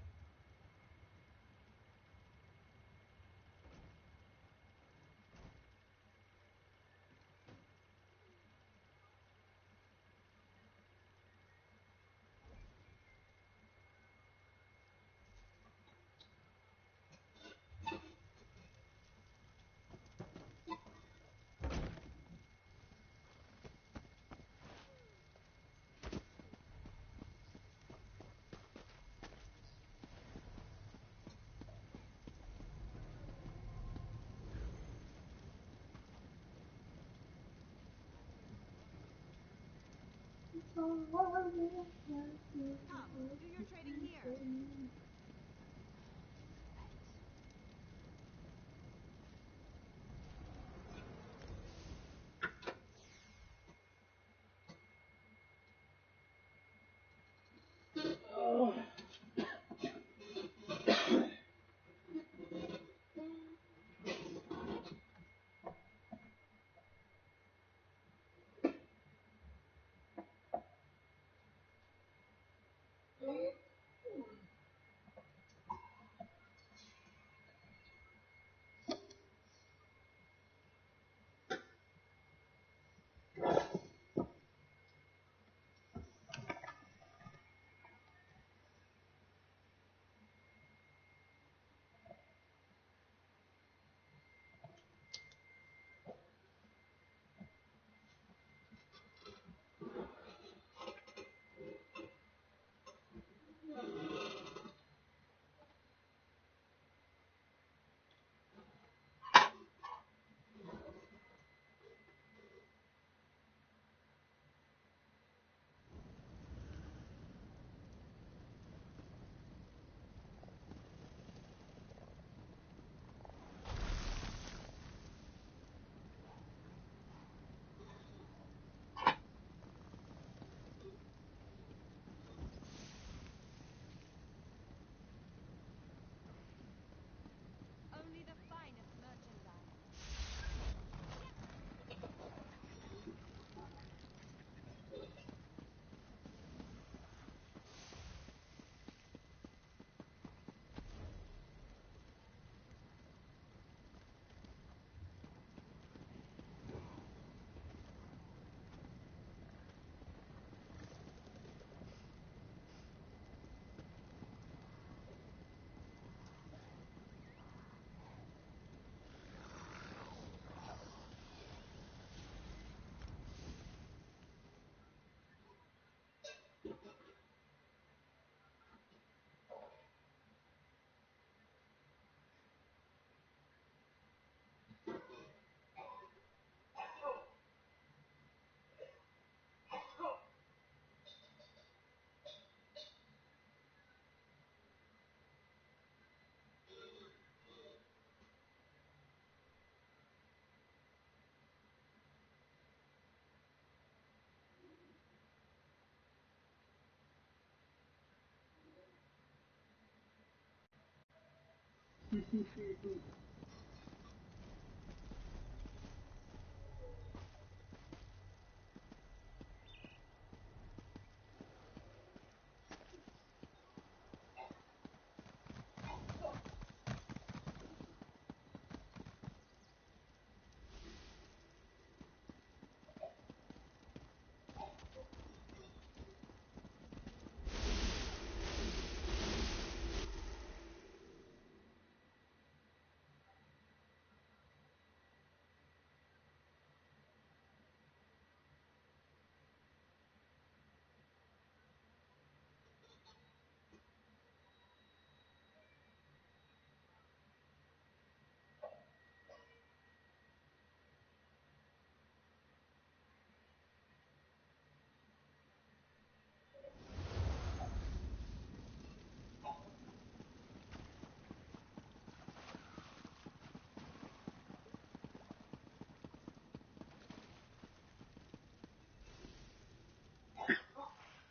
Come, do your trading here.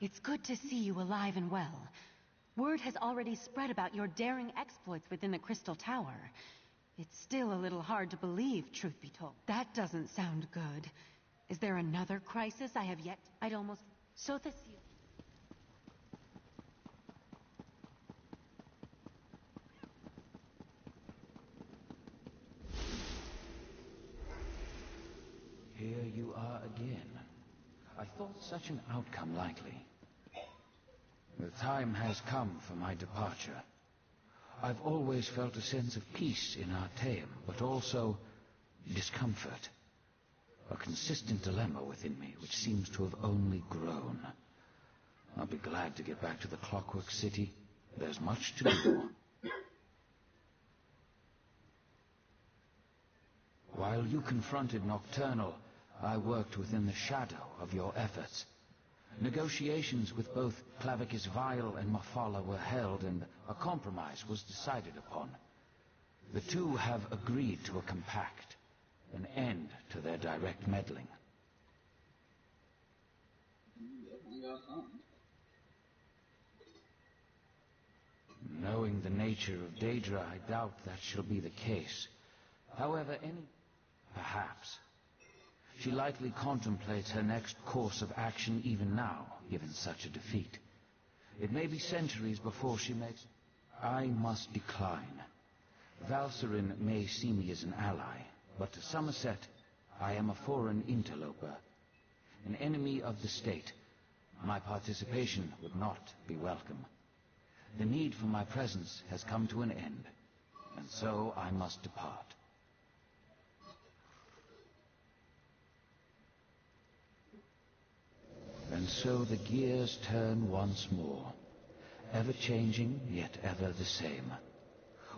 It's good to see you alive and well. Word has already spread about your daring exploits within the Crystal Tower. It's still a little hard to believe, truth be told. That doesn't sound good. Is there another crisis I have yet? I'd almost... Sothis... Here you are again. I thought such an outcome likely. The time has come for my departure. I've always felt a sense of peace in Artaeum, but also discomfort. A consistent dilemma within me, which seems to have only grown. I'll be glad to get back to the Clockwork City. There's much to do. While you confronted Nocturnal, I worked within the shadow of your efforts. Negotiations with both Clavicus Vile and Mafala were held, and a compromise was decided upon. The two have agreed to a compact, an end to their direct meddling. Knowing the nature of Daedra, I doubt that shall be the case. However, perhaps. She likely contemplates her next course of action even now, given such a defeat. It may be centuries before she makes... I must decline. Valserin may see me as an ally, but to Summerset, I am a foreign interloper. An enemy of the state. My participation would not be welcome. The need for my presence has come to an end, and so I must depart. And so the gears turn once more, ever changing, yet ever the same.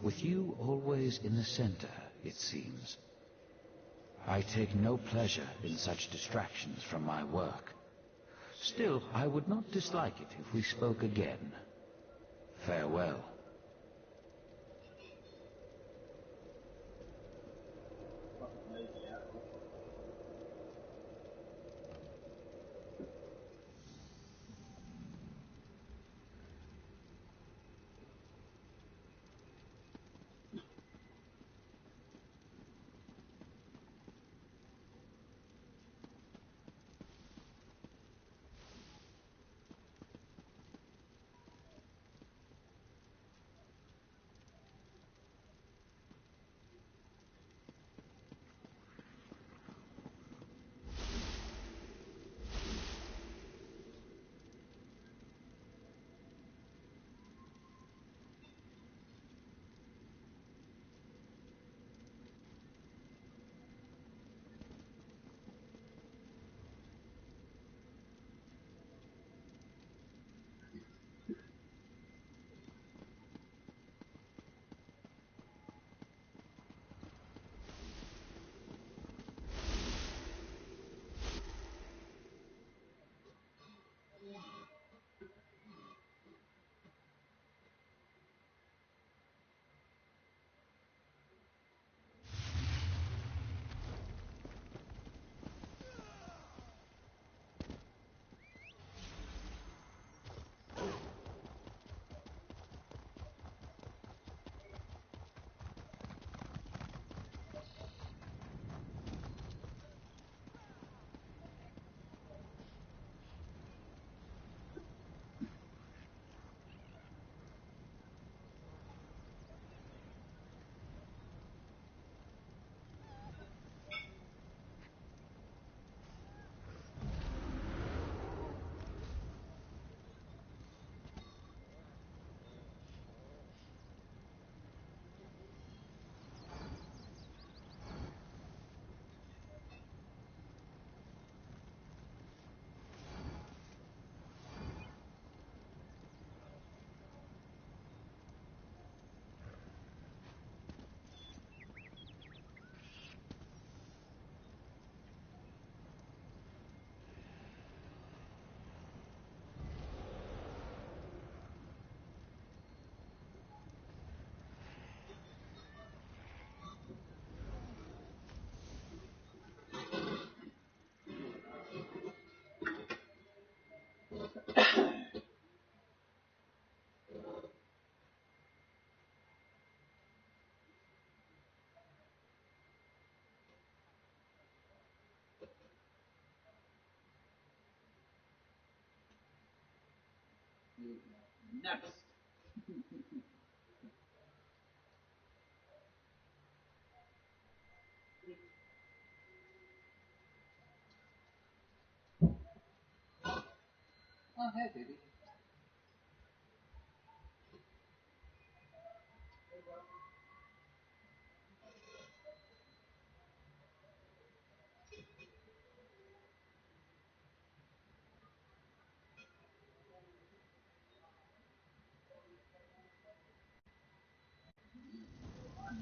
With you always in the center, it seems. I take no pleasure in such distractions from my work. Still, I would not dislike it if we spoke again. Farewell. Next. Oh, hey, baby.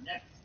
Next.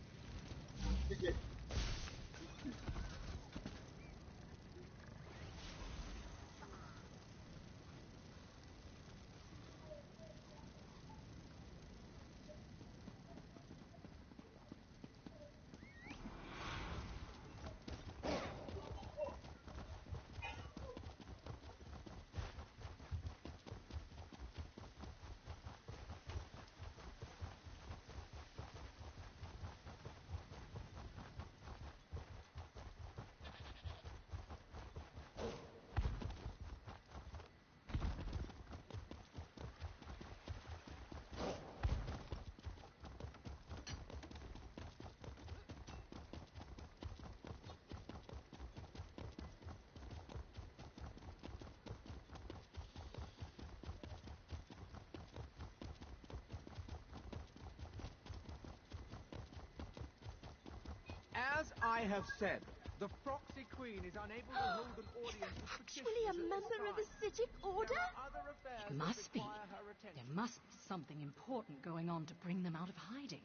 As I have said, the Proxy Queen is unable to hold an audience with Actually a member of the Sijic Order? It must be. There must be something important going on to bring them out of hiding.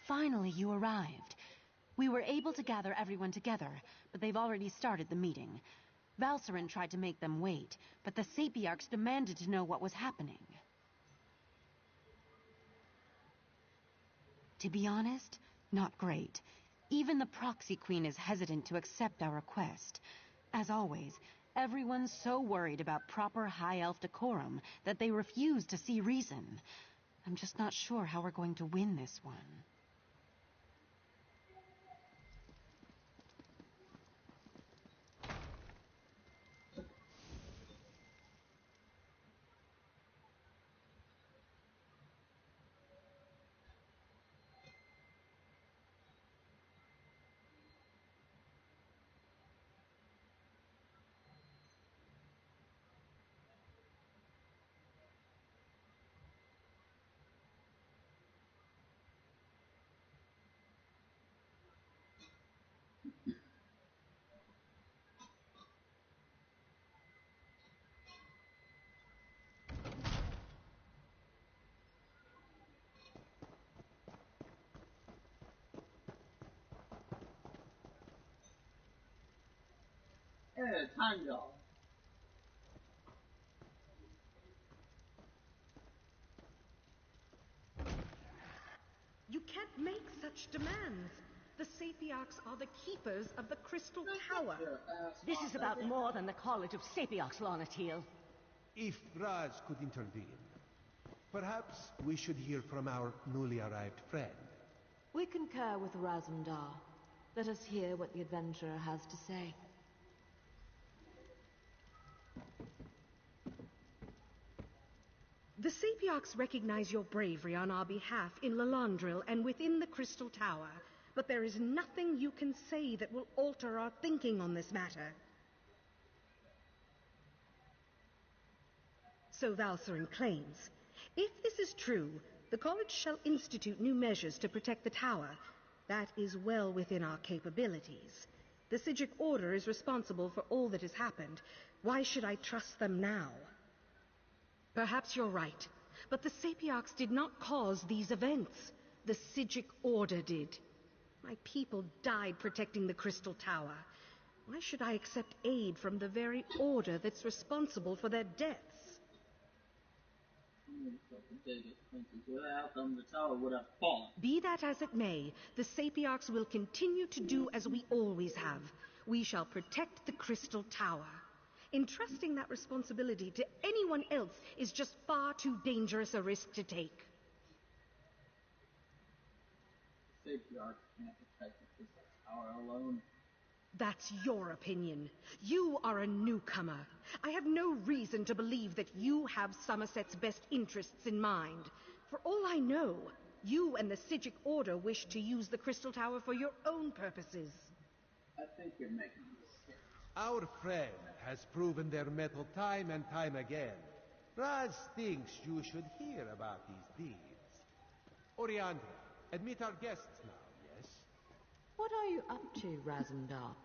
Finally, you arrived. We were able to gather everyone together, but they've already started the meeting. Valcerin tried to make them wait, but the Sapiarchs demanded to know what was happening. To be honest, not great. Even the Proxy Queen is hesitant to accept our request. As always, everyone's so worried about proper High Elf decorum that they refuse to see reason. I'm just not sure how we're going to win this one. Hey, time y'all. You can't make such demands. The Sapiarchs are the keepers of the Crystal Tower. This is about more than the College of Sapiarchs, Lanatil. If Raz could intervene, perhaps we should hear from our newly arrived friend. We concur with Razumdar. Let us hear what the adventurer has to say. The Sapiarchs recognize your bravery on our behalf in Lalandril and within the Crystal Tower, but there is nothing you can say that will alter our thinking on this matter. So Valcerin claims. If this is true, the College shall institute new measures to protect the tower. That is well within our capabilities. The Sijic Order is responsible for all that has happened. Why should I trust them now? Perhaps you're right, but the Sapiarchs did not cause these events. The Sijic Order did. My people died protecting the Crystal Tower. Why should I accept aid from the very Order that's responsible for their deaths? The tower would have fallen. Be that as it may, the Sapiarchs will continue to do as we always have. We shall protect the Crystal Tower. Entrusting that responsibility to anyone else is just far too dangerous a risk to take. Sapiarch can't protect the Crystal Tower alone. That's your opinion. You are a newcomer. I have no reason to believe that you have Summerset's best interests in mind. For all I know, you and the Sigic Order wish to use the Crystal Tower for your own purposes. I think you're making a mistake. Our friend has proven their mettle time and time again. Raz thinks you should hear about these deeds. Oriandra, admit our guests now, yes? What are you up to, Razandar?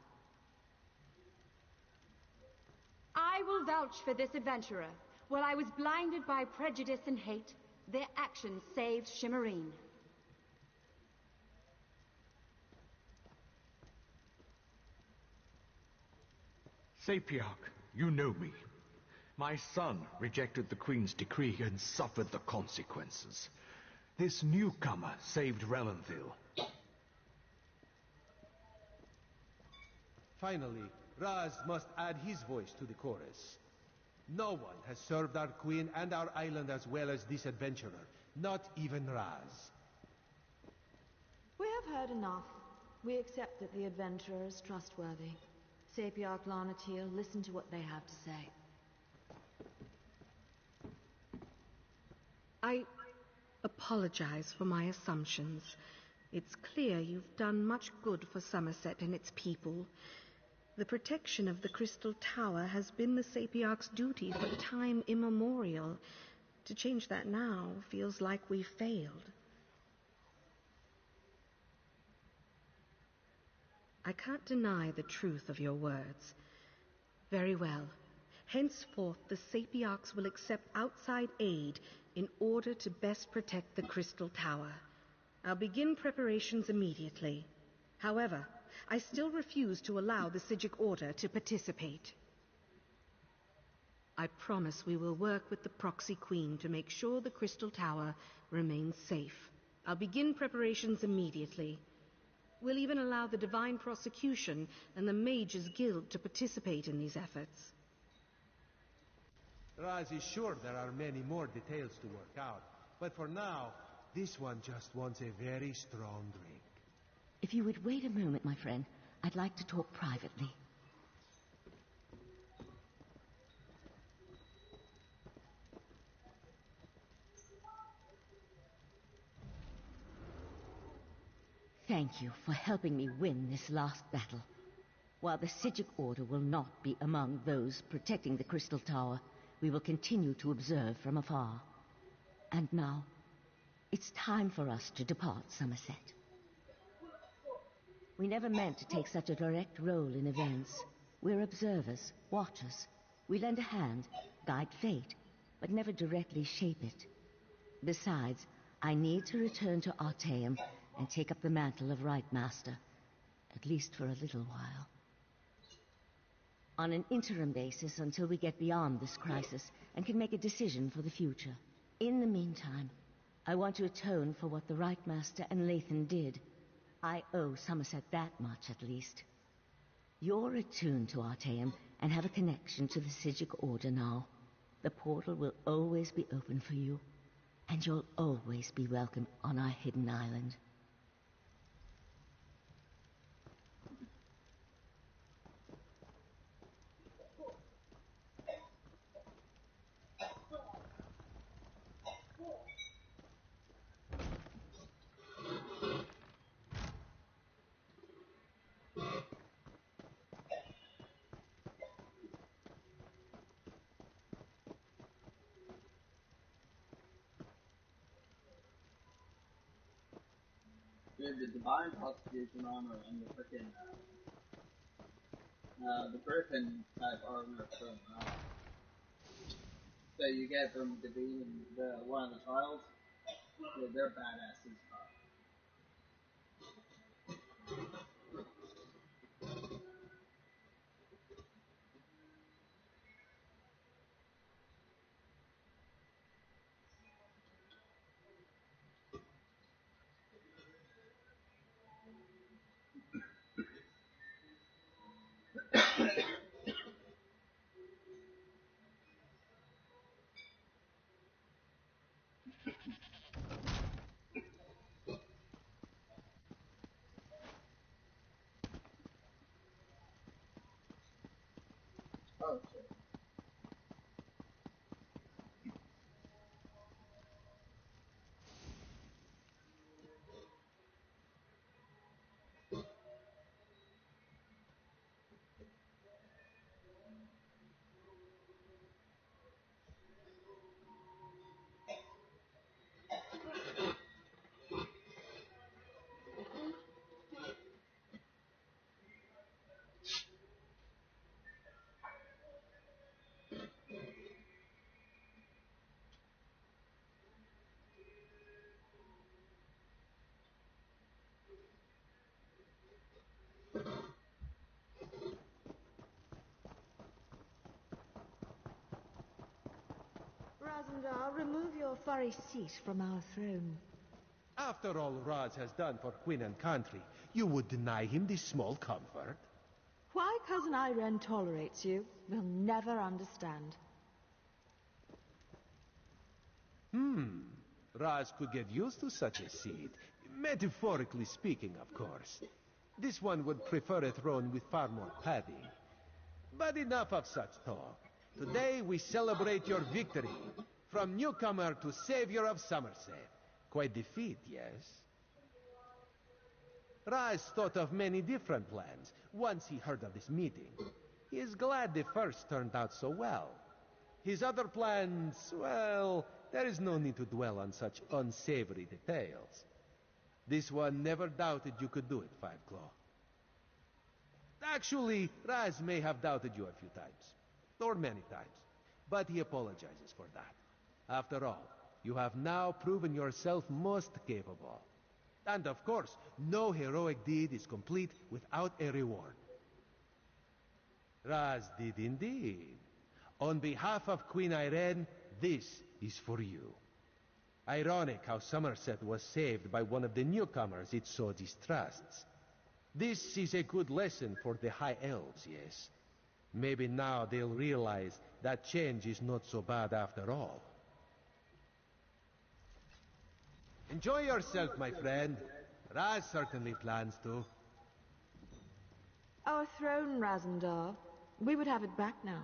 I will vouch for this adventurer. While I was blinded by prejudice and hate, their actions saved Shimmerine. Sapiarch, you know me. My son rejected the Queen's decree and suffered the consequences. This newcomer saved Relenthil. Finally, Raz must add his voice to the chorus. No one has served our queen and our island as well as this adventurer. Not even Raz. We have heard enough. We accept that the adventurer is trustworthy. Sapiarch Larnatil, listen to what they have to say. I apologize for my assumptions. It's clear you've done much good for Summerset and its people. The protection of the Crystal Tower has been the Sapiarch's duty for time immemorial. To change that now feels like we've failed. I can't deny the truth of your words. Very well. Henceforth, the Sapiarchs will accept outside aid in order to best protect the Crystal Tower. I'll begin preparations immediately. However, I still refuse to allow the Sigic Order to participate. I promise we will work with the Proxy Queen to make sure the Crystal Tower remains safe. I'll begin preparations immediately. We'll even allow the Divine Prosecution and the Mages Guild to participate in these efforts. Raz is sure there are many more details to work out, but for now, this one just wants a very strong drink. If you would wait a moment, my friend, I'd like to talk privately. Thank you for helping me win this last battle. While the Sigic Order will not be among those protecting the Crystal Tower, we will continue to observe from afar. And now, it's time for us to depart Summerset. We never meant to take such a direct role in events. We're observers, watchers. We lend a hand, guide fate, but never directly shape it. Besides, I need to return to Artaeum and take up the mantle of Right Master, at least for a little while. On an interim basis until we get beyond this crisis and can make a decision for the future. In the meantime, I want to atone for what the Right Master and Lathan did. I owe Summerset that much, at least. You're attuned to Artaeum and have a connection to the Sigic Order now. The portal will always be open for you, and you'll always be welcome on our hidden island. Dude, the Divine Prosecution armor and the frickin' the Griffin type armor from that you get from defeating one of the trials, yeah, they're badass as fuck. Okay. Razandar, remove your furry seat from our throne. After all Raz has done for Queen and country, you would deny him this small comfort? Why Cousin Irene tolerates you, we'll never understand. Raz could get used to such a seat. Metaphorically speaking, of course. This one would prefer a throne with far more padding. But enough of such talk. Today we celebrate your victory. From newcomer to savior of Summerset. Quite the feat, yes? Raz thought of many different plans once he heard of this meeting. He is glad the first turned out so well. His other plans, well, there is no need to dwell on such unsavory details. This one never doubted you could do it, Five Claw. Actually, Raz may have doubted you a few times. Or many times. But he apologizes for that. After all, you have now proven yourself most capable. And of course, no heroic deed is complete without a reward. Raz did indeed. On behalf of Queen Irene, this is for you. Ironic how Summerset was saved by one of the newcomers it so distrusts. This is a good lesson for the High Elves, yes. Maybe now they'll realize that change is not so bad after all. Enjoy yourself, my friend. Raz certainly plans to. Our throne, Razandar. We would have it back now.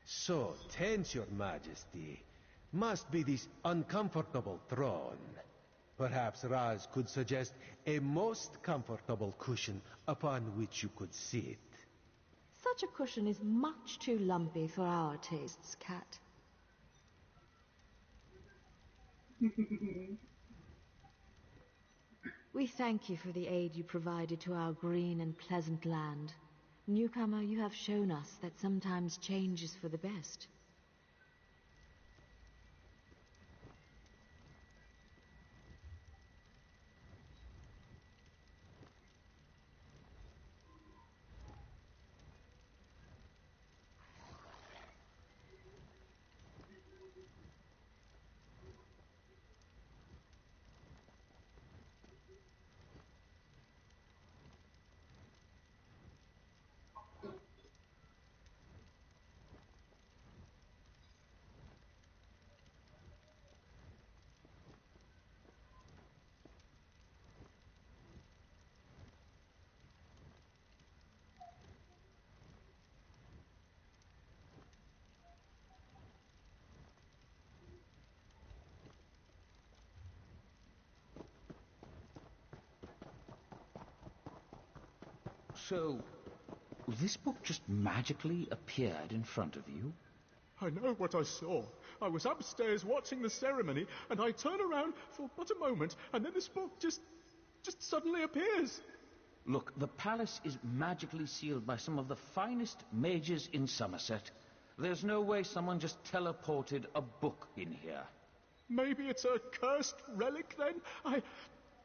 So tense, your majesty. Must be this uncomfortable throne. Perhaps Raz could suggest a most comfortable cushion upon which you could sit. Such a cushion is much too lumpy for our tastes, Cat. We thank you for the aid you provided to our green and pleasant land. Newcomer, you have shown us that sometimes change is for the best. So, this book just magically appeared in front of you? I know what I saw. I was upstairs watching the ceremony, and I turn around for but a moment, and then this book just suddenly appears. Look, the palace is magically sealed by some of the finest mages in Somerset. There's no way someone just teleported a book in here. Maybe it's a cursed relic, then?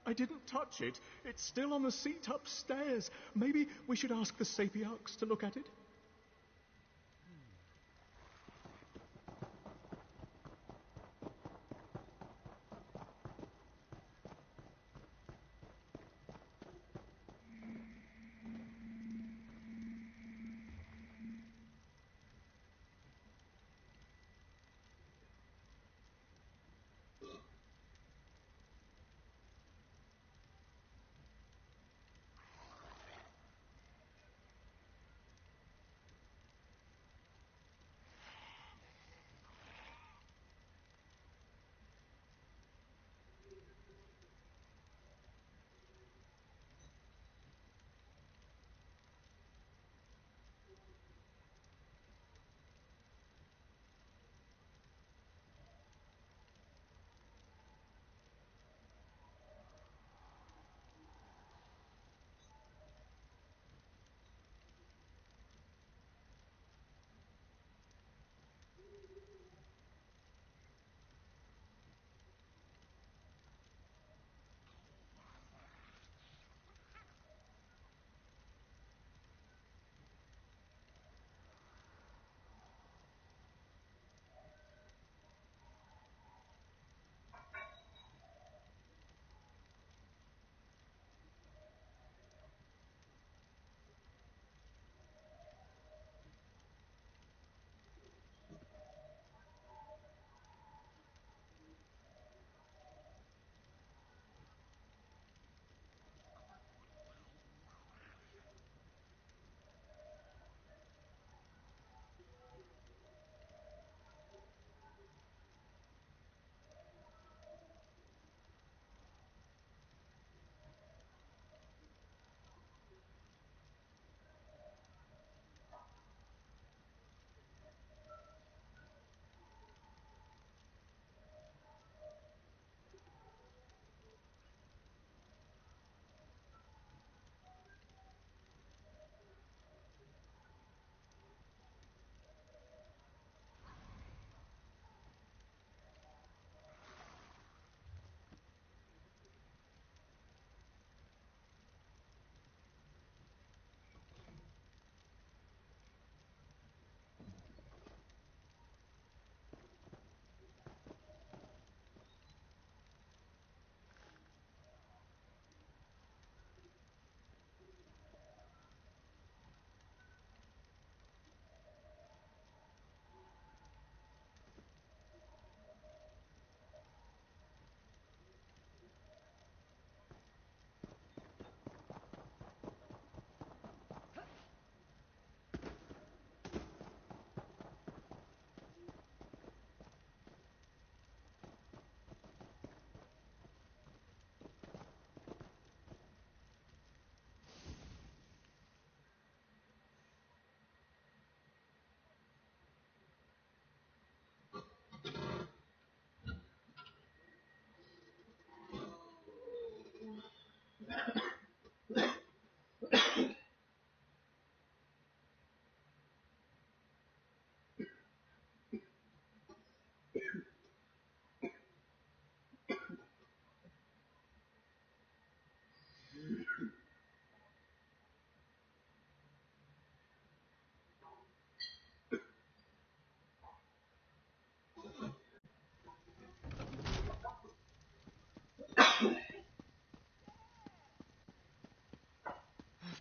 I didn't touch it. It's still on the seat upstairs. Maybe we should ask the Sapiarchs to look at it?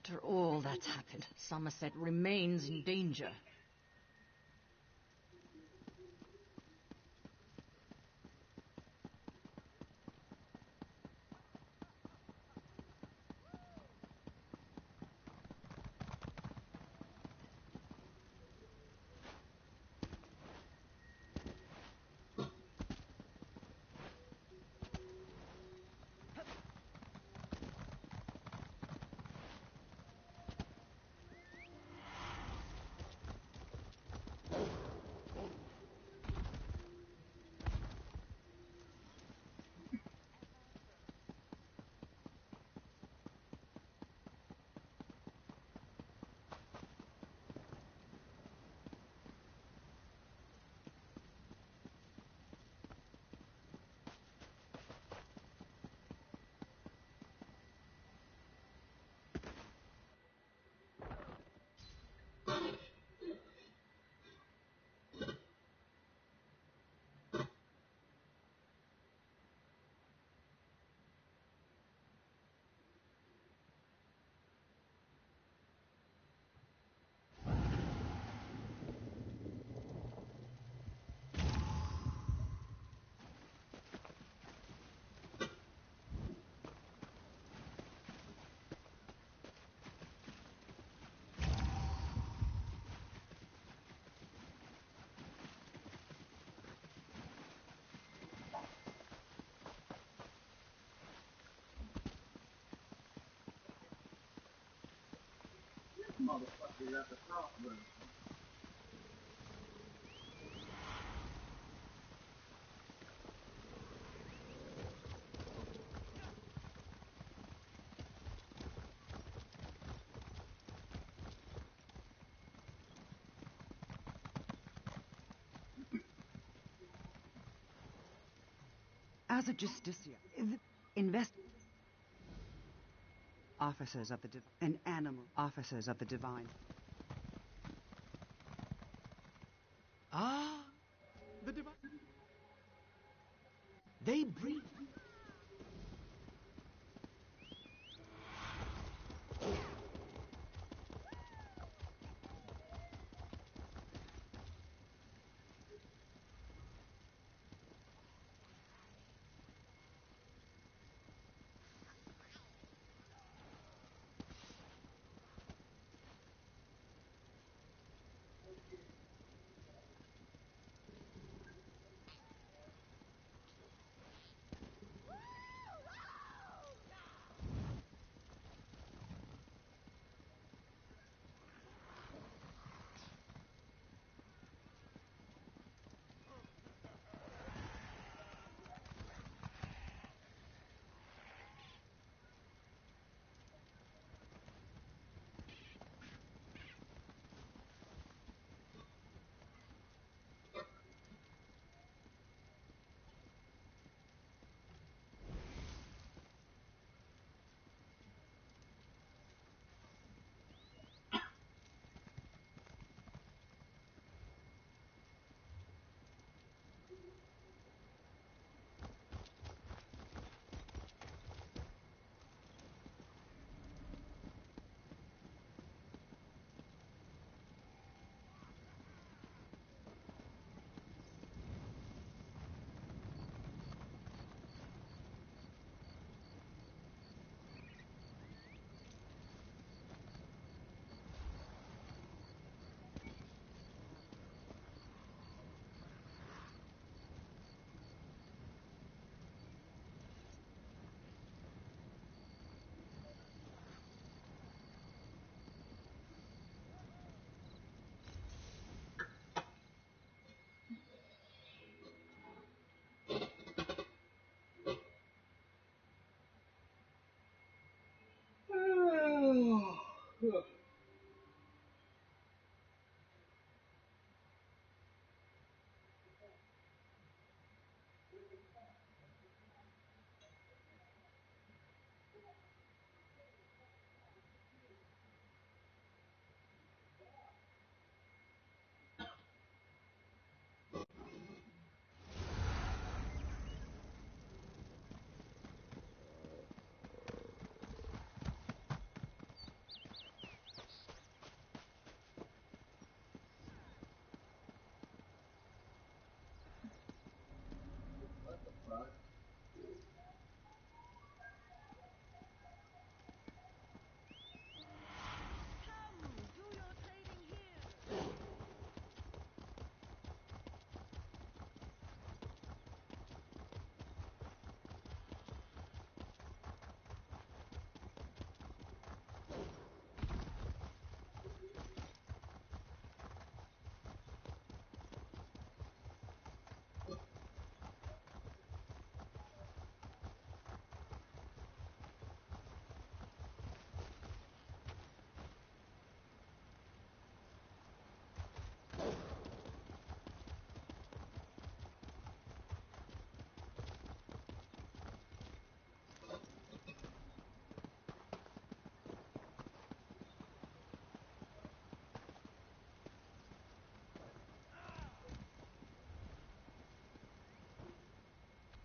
After all that's happened, Summerset remains in danger. Motherfucker at the top, bro. As a Justicia, invest officers of the and animal officers of the divine. Ah, the divine. They breathe.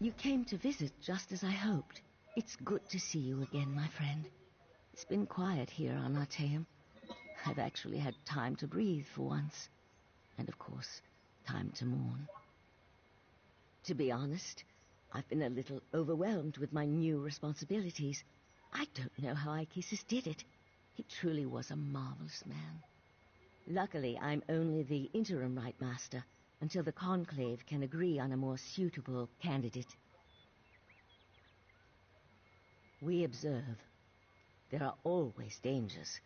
You came to visit just as I hoped. It's good to see you again, my friend. It's been quiet here on Arteum. I've actually had time to breathe for once. And of course, time to mourn. To be honest, I've been a little overwhelmed with my new responsibilities. I don't know how Ichesis did it. He truly was a marvelous man. Luckily, I'm only the interim Rite Master until the Conclave can agree on a more suitable candidate. We observe. There are always dangers.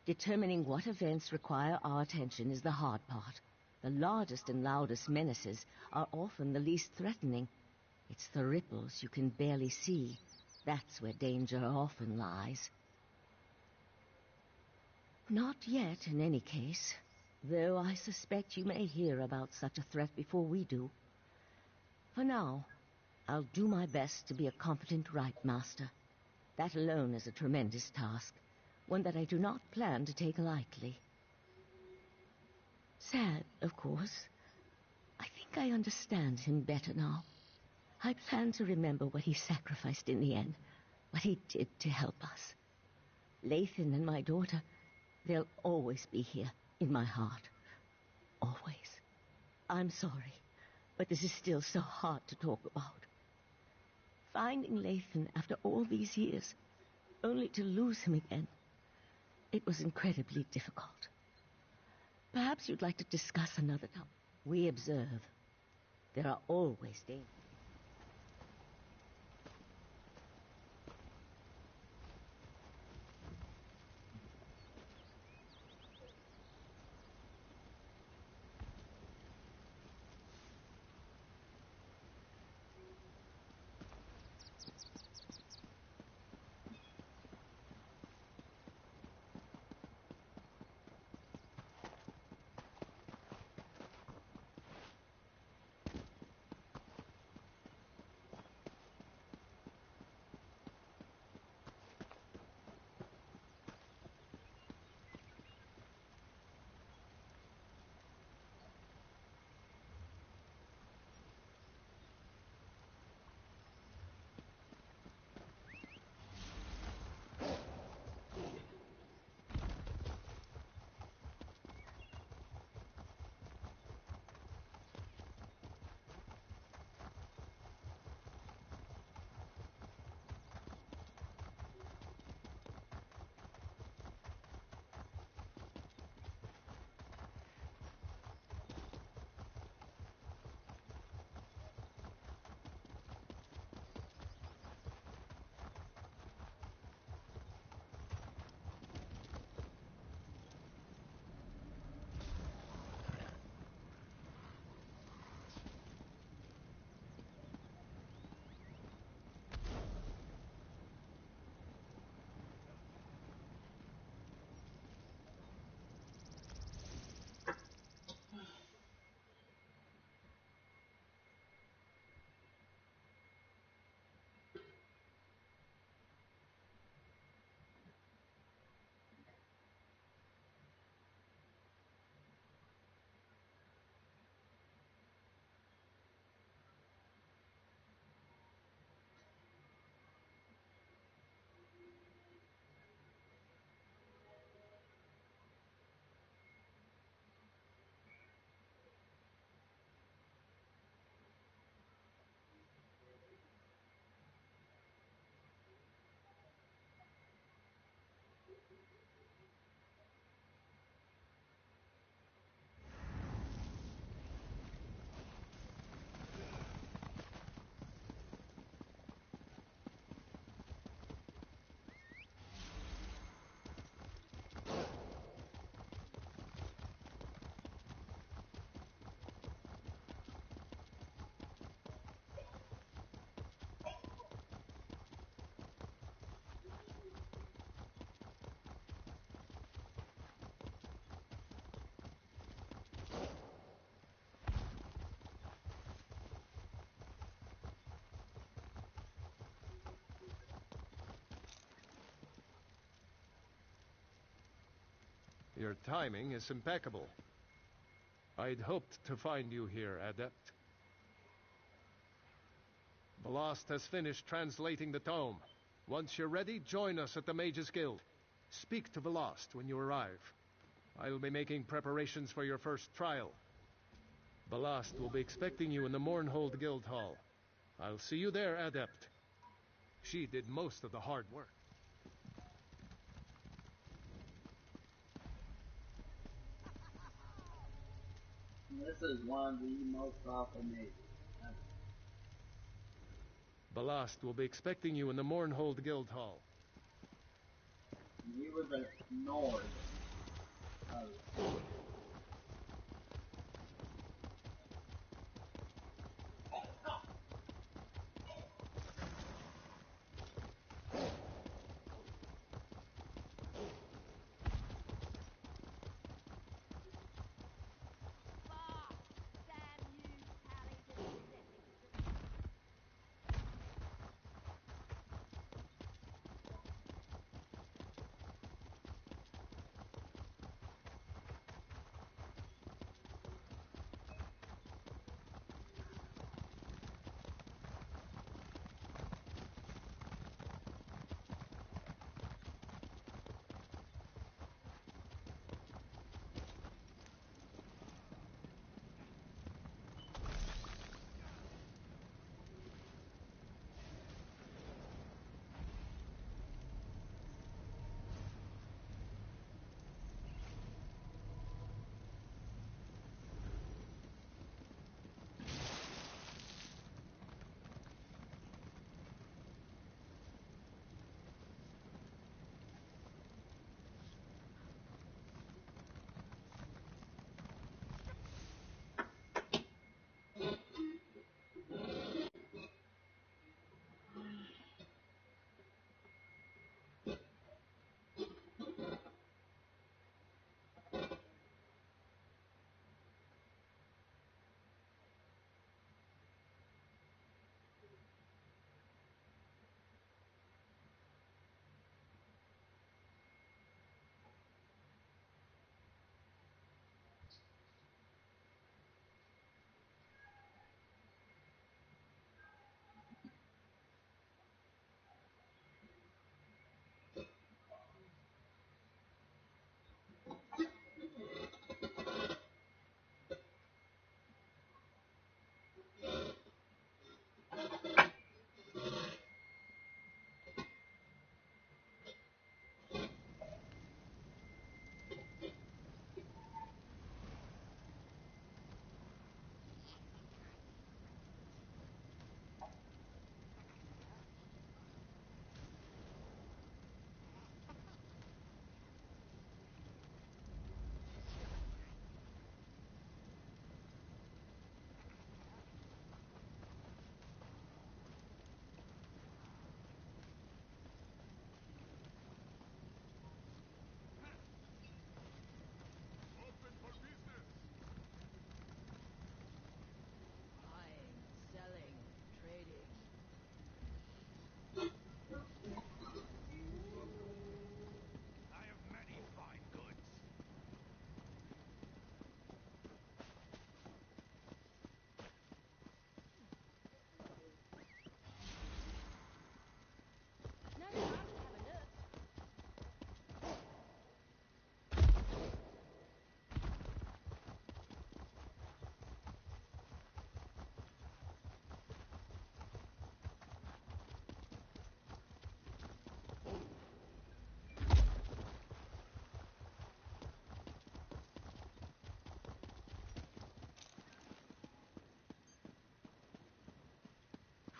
Determining what events require our attention is the hard part. The largest and loudest menaces are often the least threatening. It's the ripples you can barely see. That's where danger often lies. Not yet, in any case, though I suspect you may hear about such a threat before we do. For now, I'll do my best to be a competent Rite Master. That alone is a tremendous task, one that I do not plan to take lightly. Sad, of course. I think I understand him better now. I plan to remember what he sacrificed in the end, what he did to help us. Lathan and my daughter, they'll always be here, in my heart. Always. I'm sorry, but this is still so hard to talk about. Finding Lathan after all these years, only to lose him again, it was incredibly difficult. Perhaps you'd like to discuss another time. We observe. There are always dangers. Your timing is impeccable. I'd hoped to find you here, Adept. Ballast has finished translating the tome. Once you're ready, join us at the Mages Guild. Speak to Ballast when you arrive. I'll be making preparations for your first trial. Ballast will be expecting you in the Mournhold Guild Hall. I'll see you there, Adept. She did most of the hard work. This is one of the most powerful mages. Ballast will be expecting you in the Mournhold Guild Hall. You were ignored.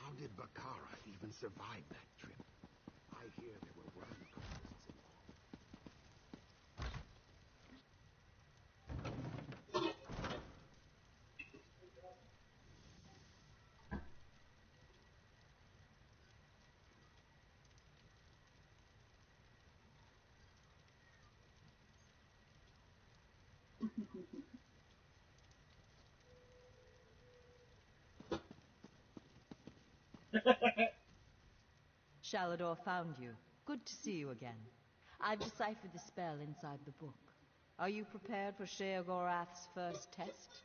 How did Bakara even survive that trip? I hear there were worm cultists Shalador found you. Good to see you again. I've deciphered the spell inside the book. Are you prepared for Sheogorath's first test?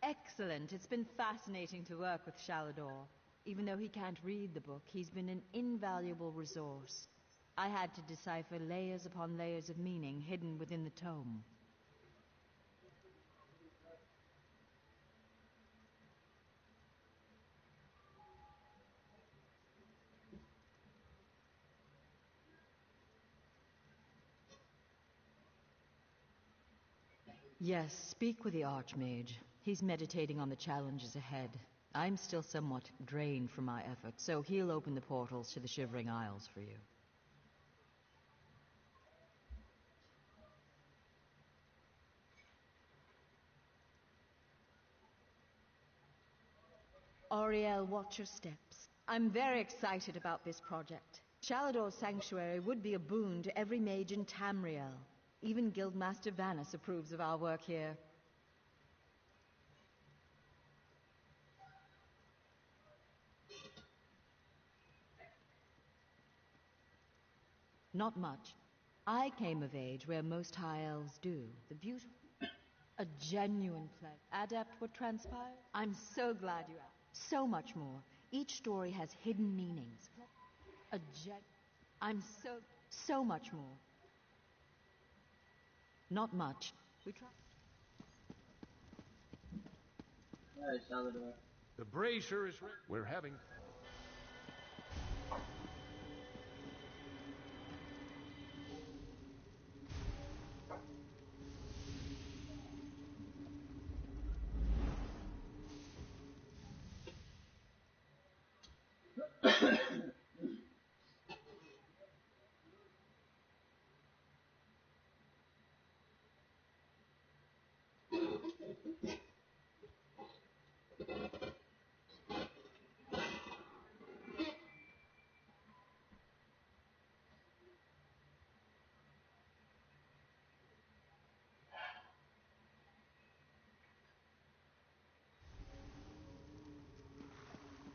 Excellent. It's been fascinating to work with Shalador. Even though he can't read the book, he's been an invaluable resource. I had to decipher layers upon layers of meaning hidden within the tome. Yes, speak with the Archmage. He's meditating on the challenges ahead. I'm still somewhat drained from my efforts, so he'll open the portals to the Shivering Isles for you. Auriel, watch your steps. I'm very excited about this project. Shalador's sanctuary would be a boon to every mage in Tamriel. Even Guildmaster Vanus approves of our work here. Not much. I came of age where most high elves do. The beautiful. A genuine pleasure. Adept what transpired? I'm so glad you asked. So much more. Each story has hidden meanings. I'm so much more. Not much. We try. Alright, Salvador. The brazier is ready. We're having...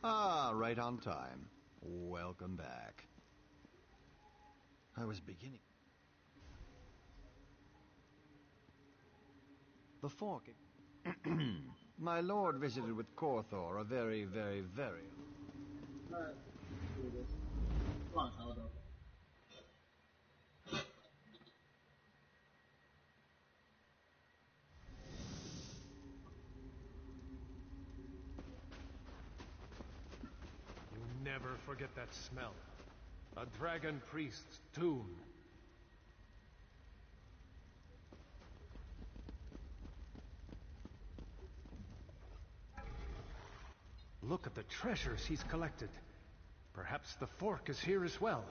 Ah, right on time. Welcome back. I was beginning... The fork... My lord visited with Korthor a very... Alright, let's do this. Come on, Salvador. You never forget that smell. A dragon priest's tomb. Look at the treasures he's collected. Perhaps the fork is here as well.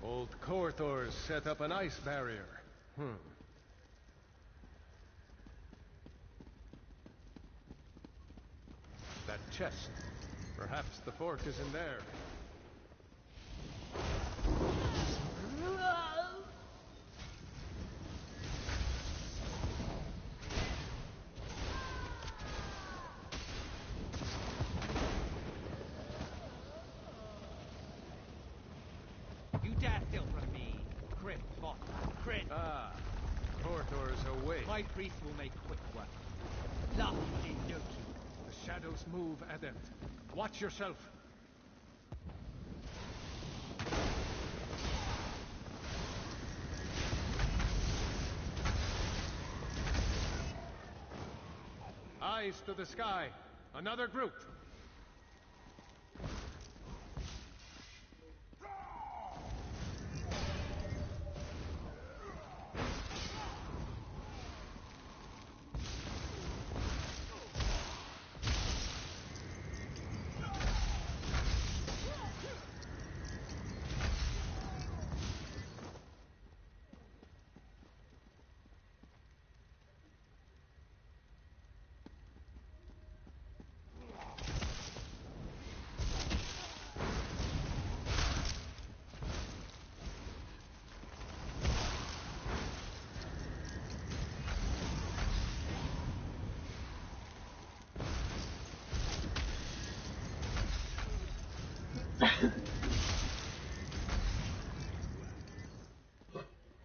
Old Korthor's set up an ice barrier. That chest. Perhaps the fork is in there. You dare steal from me, Crit bot. Crit! Ah, Korthor's away. My priest will make quick work. Lovely no key. The shadows move, Adept. Watch yourself. Eyes to the sky. Another group.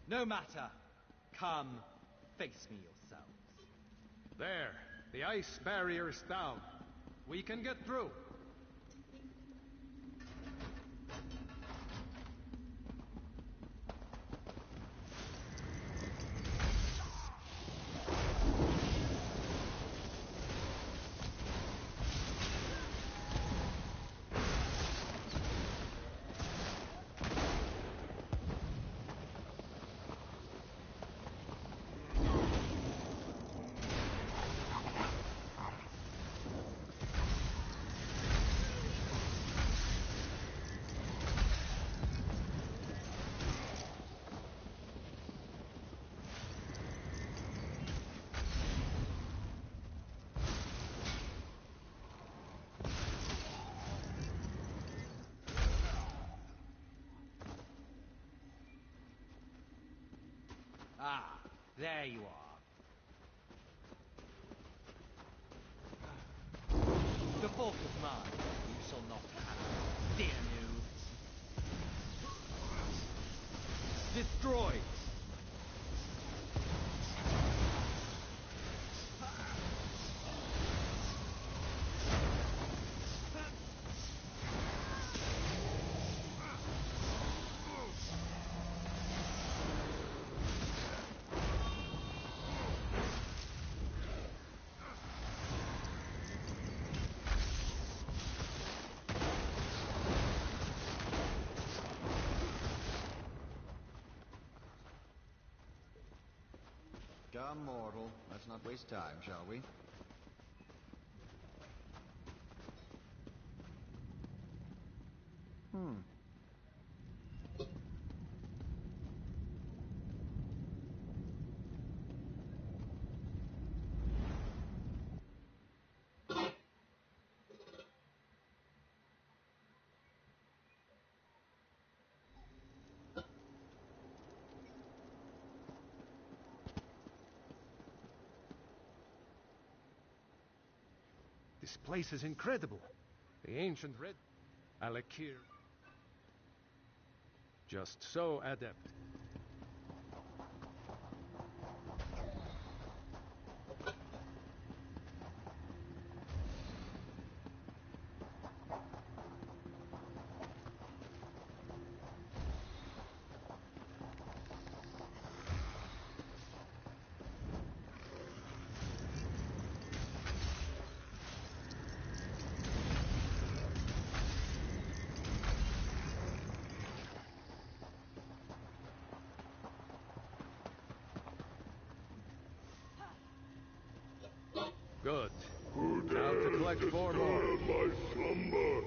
No matter. Come, face me yourselves. There, the ice barrier is down. We can get through. Ah, there you are. The fault is mine. You shall not have, dear noobs. Destroyed! Come, mortal. Let's not waste time, shall we? This place is incredible. The ancient red... Alakir. Just so adept. Good. Now to collect 4 more. My slumber.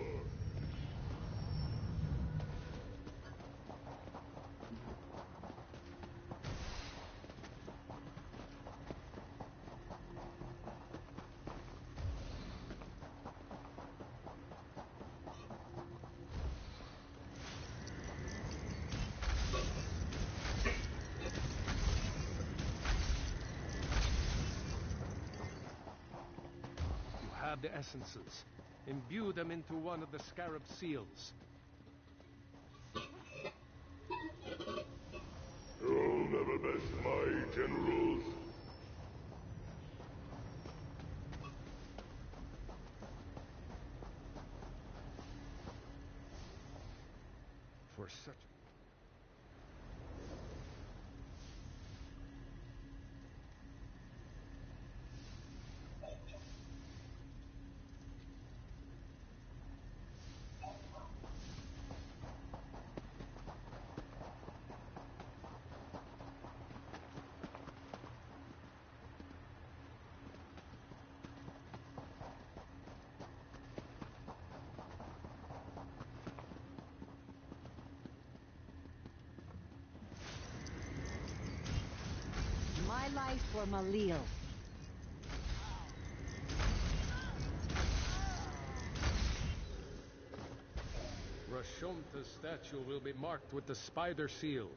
Have the essences. Imbue them into one of the scarab seals. You'll never best my generals. For such... My life for Malil. Rashomta's statue will be marked with the spider seal.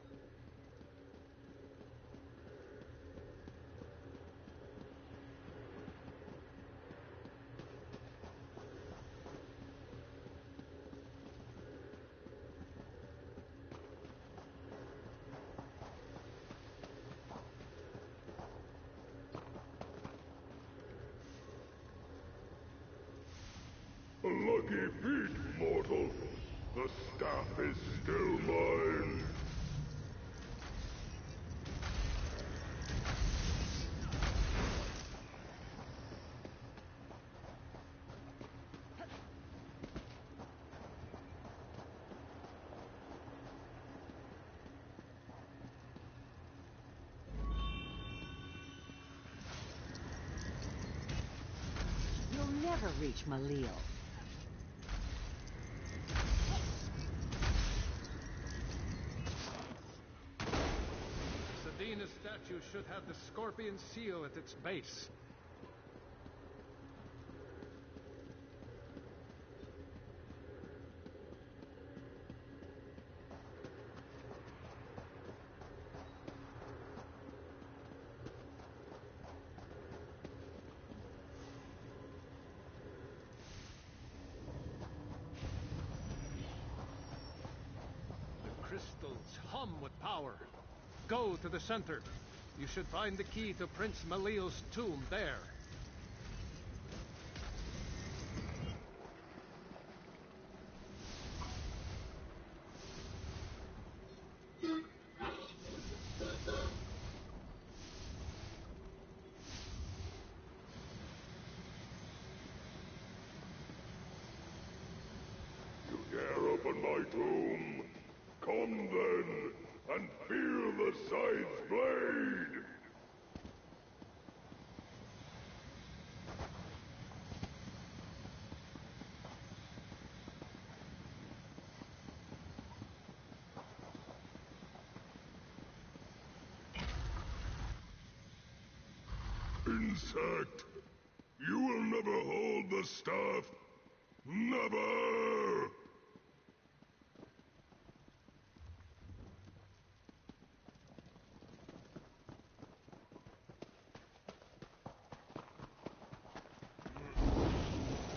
Lucky feet, mortal. The staff is still mine. You'll never reach Malil. Sedina's statue should have the scorpion seal at its base. Crystals hum with power. Go to the center. You should find the key to Prince Malil's tomb there. You dare open my tomb? Come then, and feel the scythe's blade! Insect! You will never hold the staff! Never!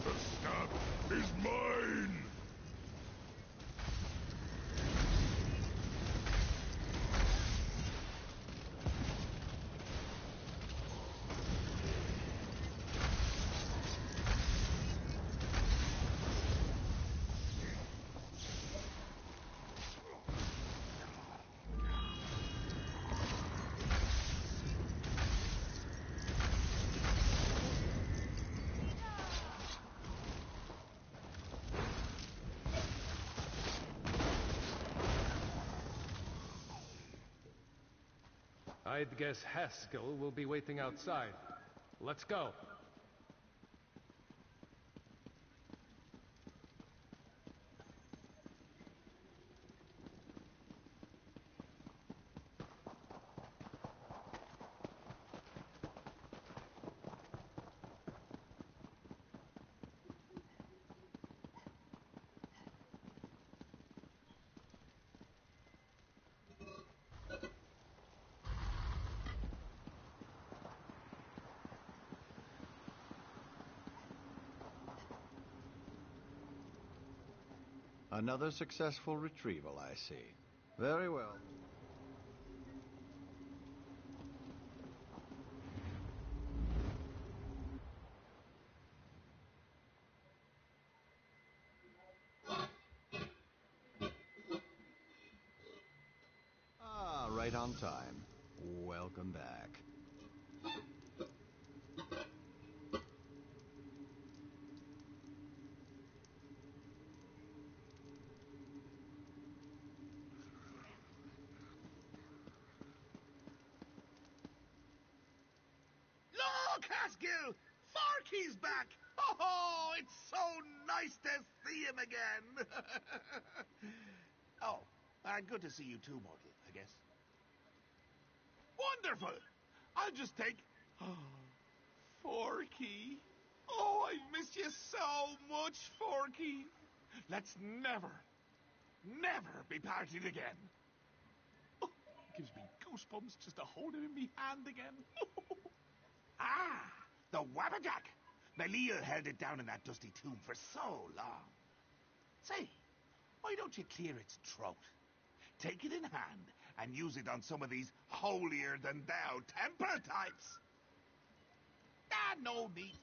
The staff is mine! I'd guess Haskell will be waiting outside. Let's go. Another successful retrieval, I see. Very well. Ah, right on time. Welcome back. Look, Haskell! Farkey's back! Oh, it's so nice to see him again! Oh, good to see you too, Mortal, I guess. Wonderful! I'll just take... Forky. Oh, I miss you so much, Forky. Let's never be partied again. Oh, it gives me goosebumps just to hold him in my hand again. The Wabberjack. Malil held it down in that dusty tomb for so long. Say, why don't you clear its throat? Take it in hand and use it on some of these holier-than-thou temple types. No need.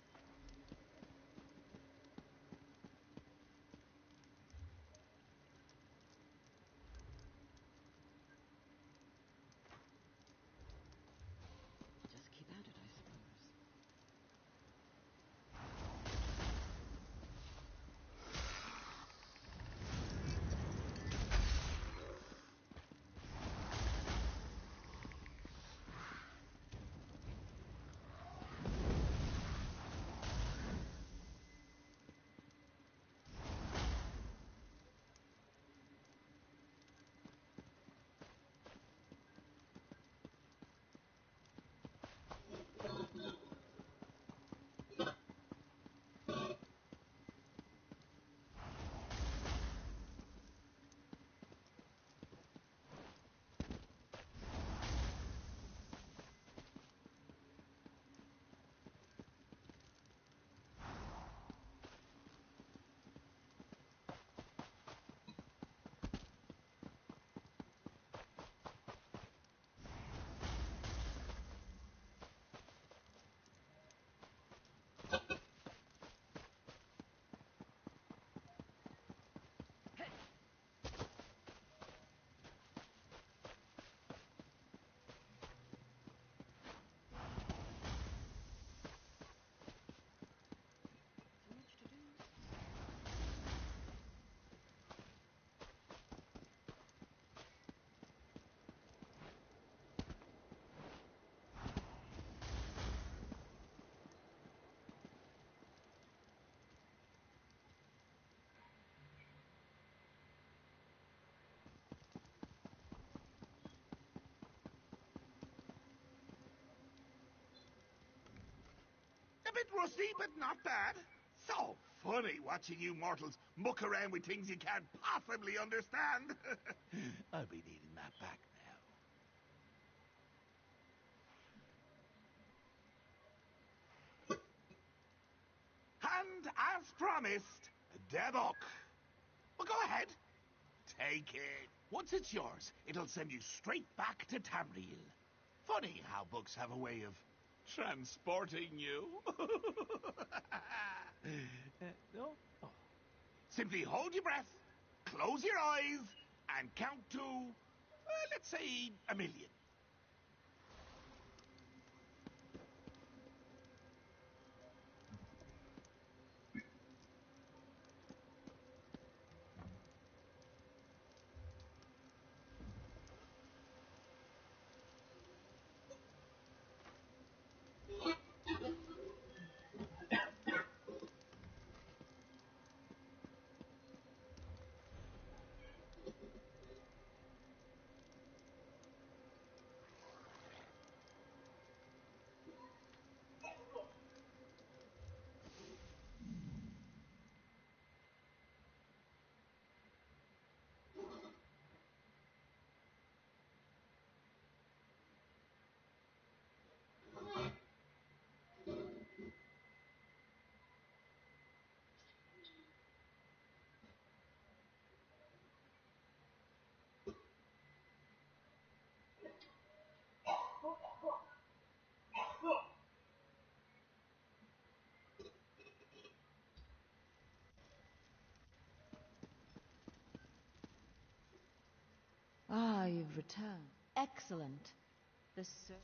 bit rusty, but not bad. So funny watching you mortals muck around with things you can't possibly understand. I'll be needing that back now. And as promised, the book. Well, go ahead. Take it. Once it's yours, it'll send you straight back to Tamriel. Funny how books have a way of transporting you. No? Oh. Simply hold your breath, close your eyes, and count to, let's say, 1,000,000. Ah, you've returned. Excellent. The search.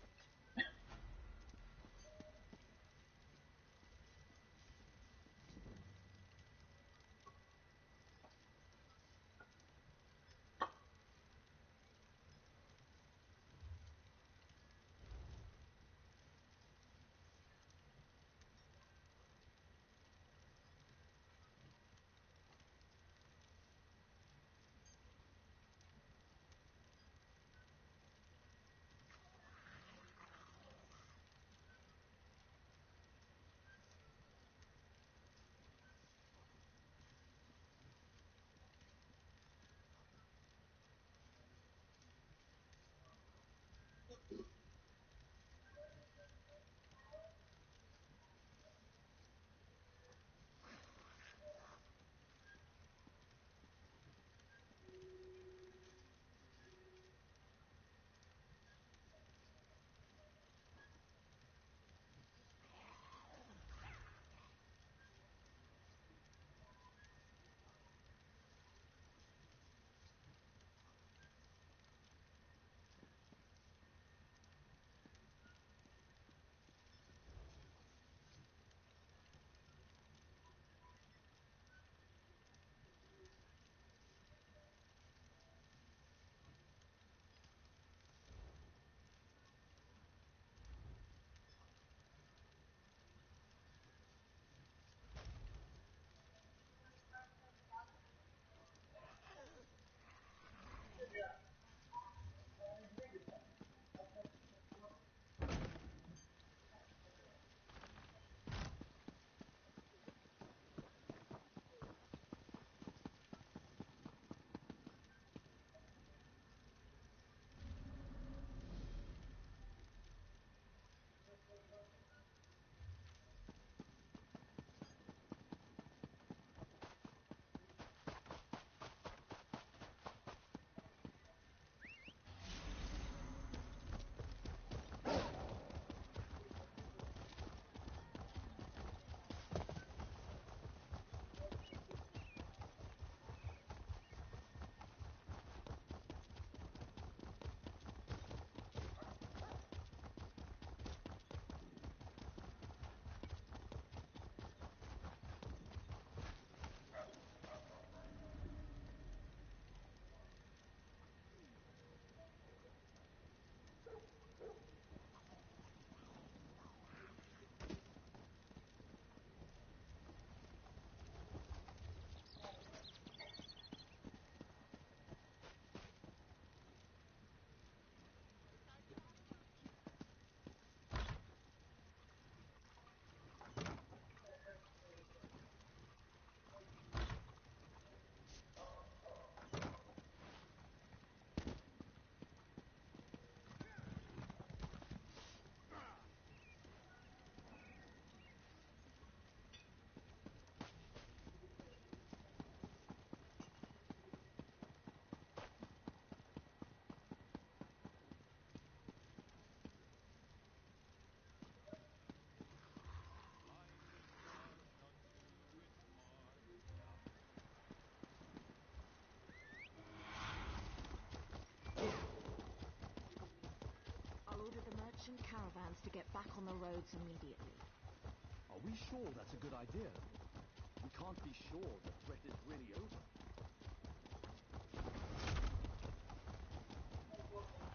caravans to get back on the roads immediately. Are we sure that's a good idea? We can't be sure the threat is really over.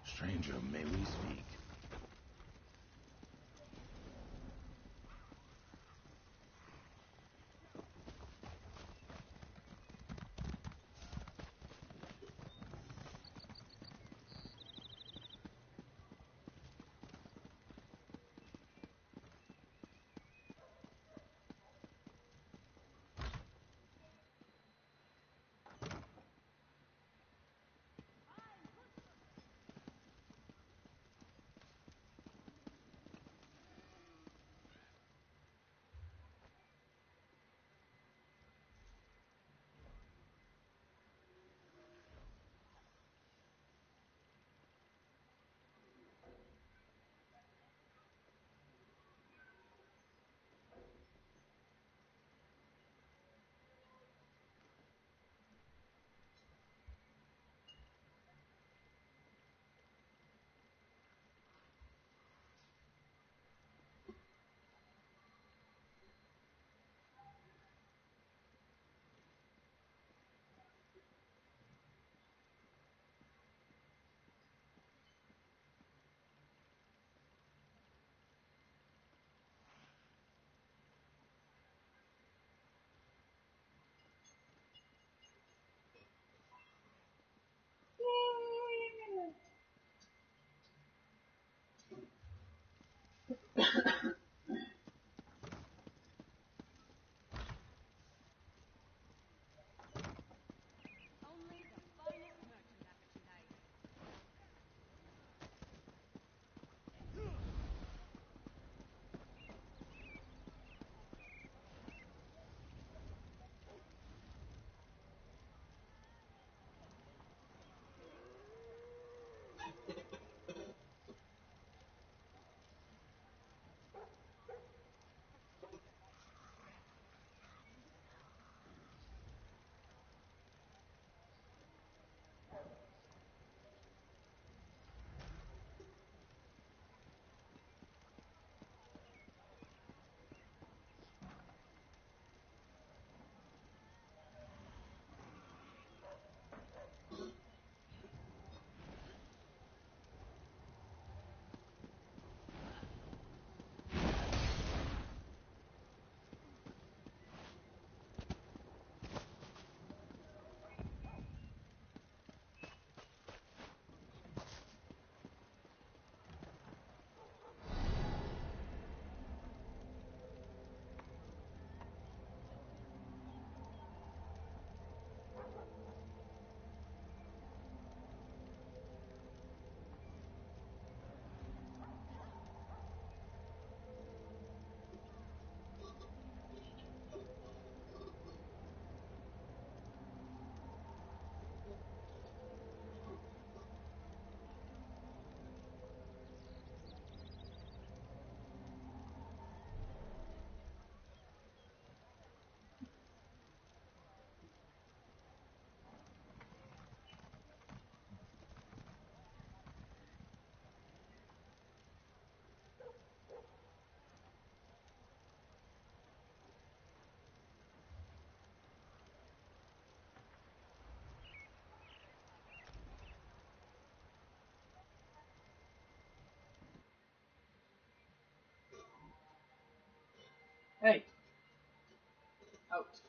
Stranger, may we speak? Hey! Out.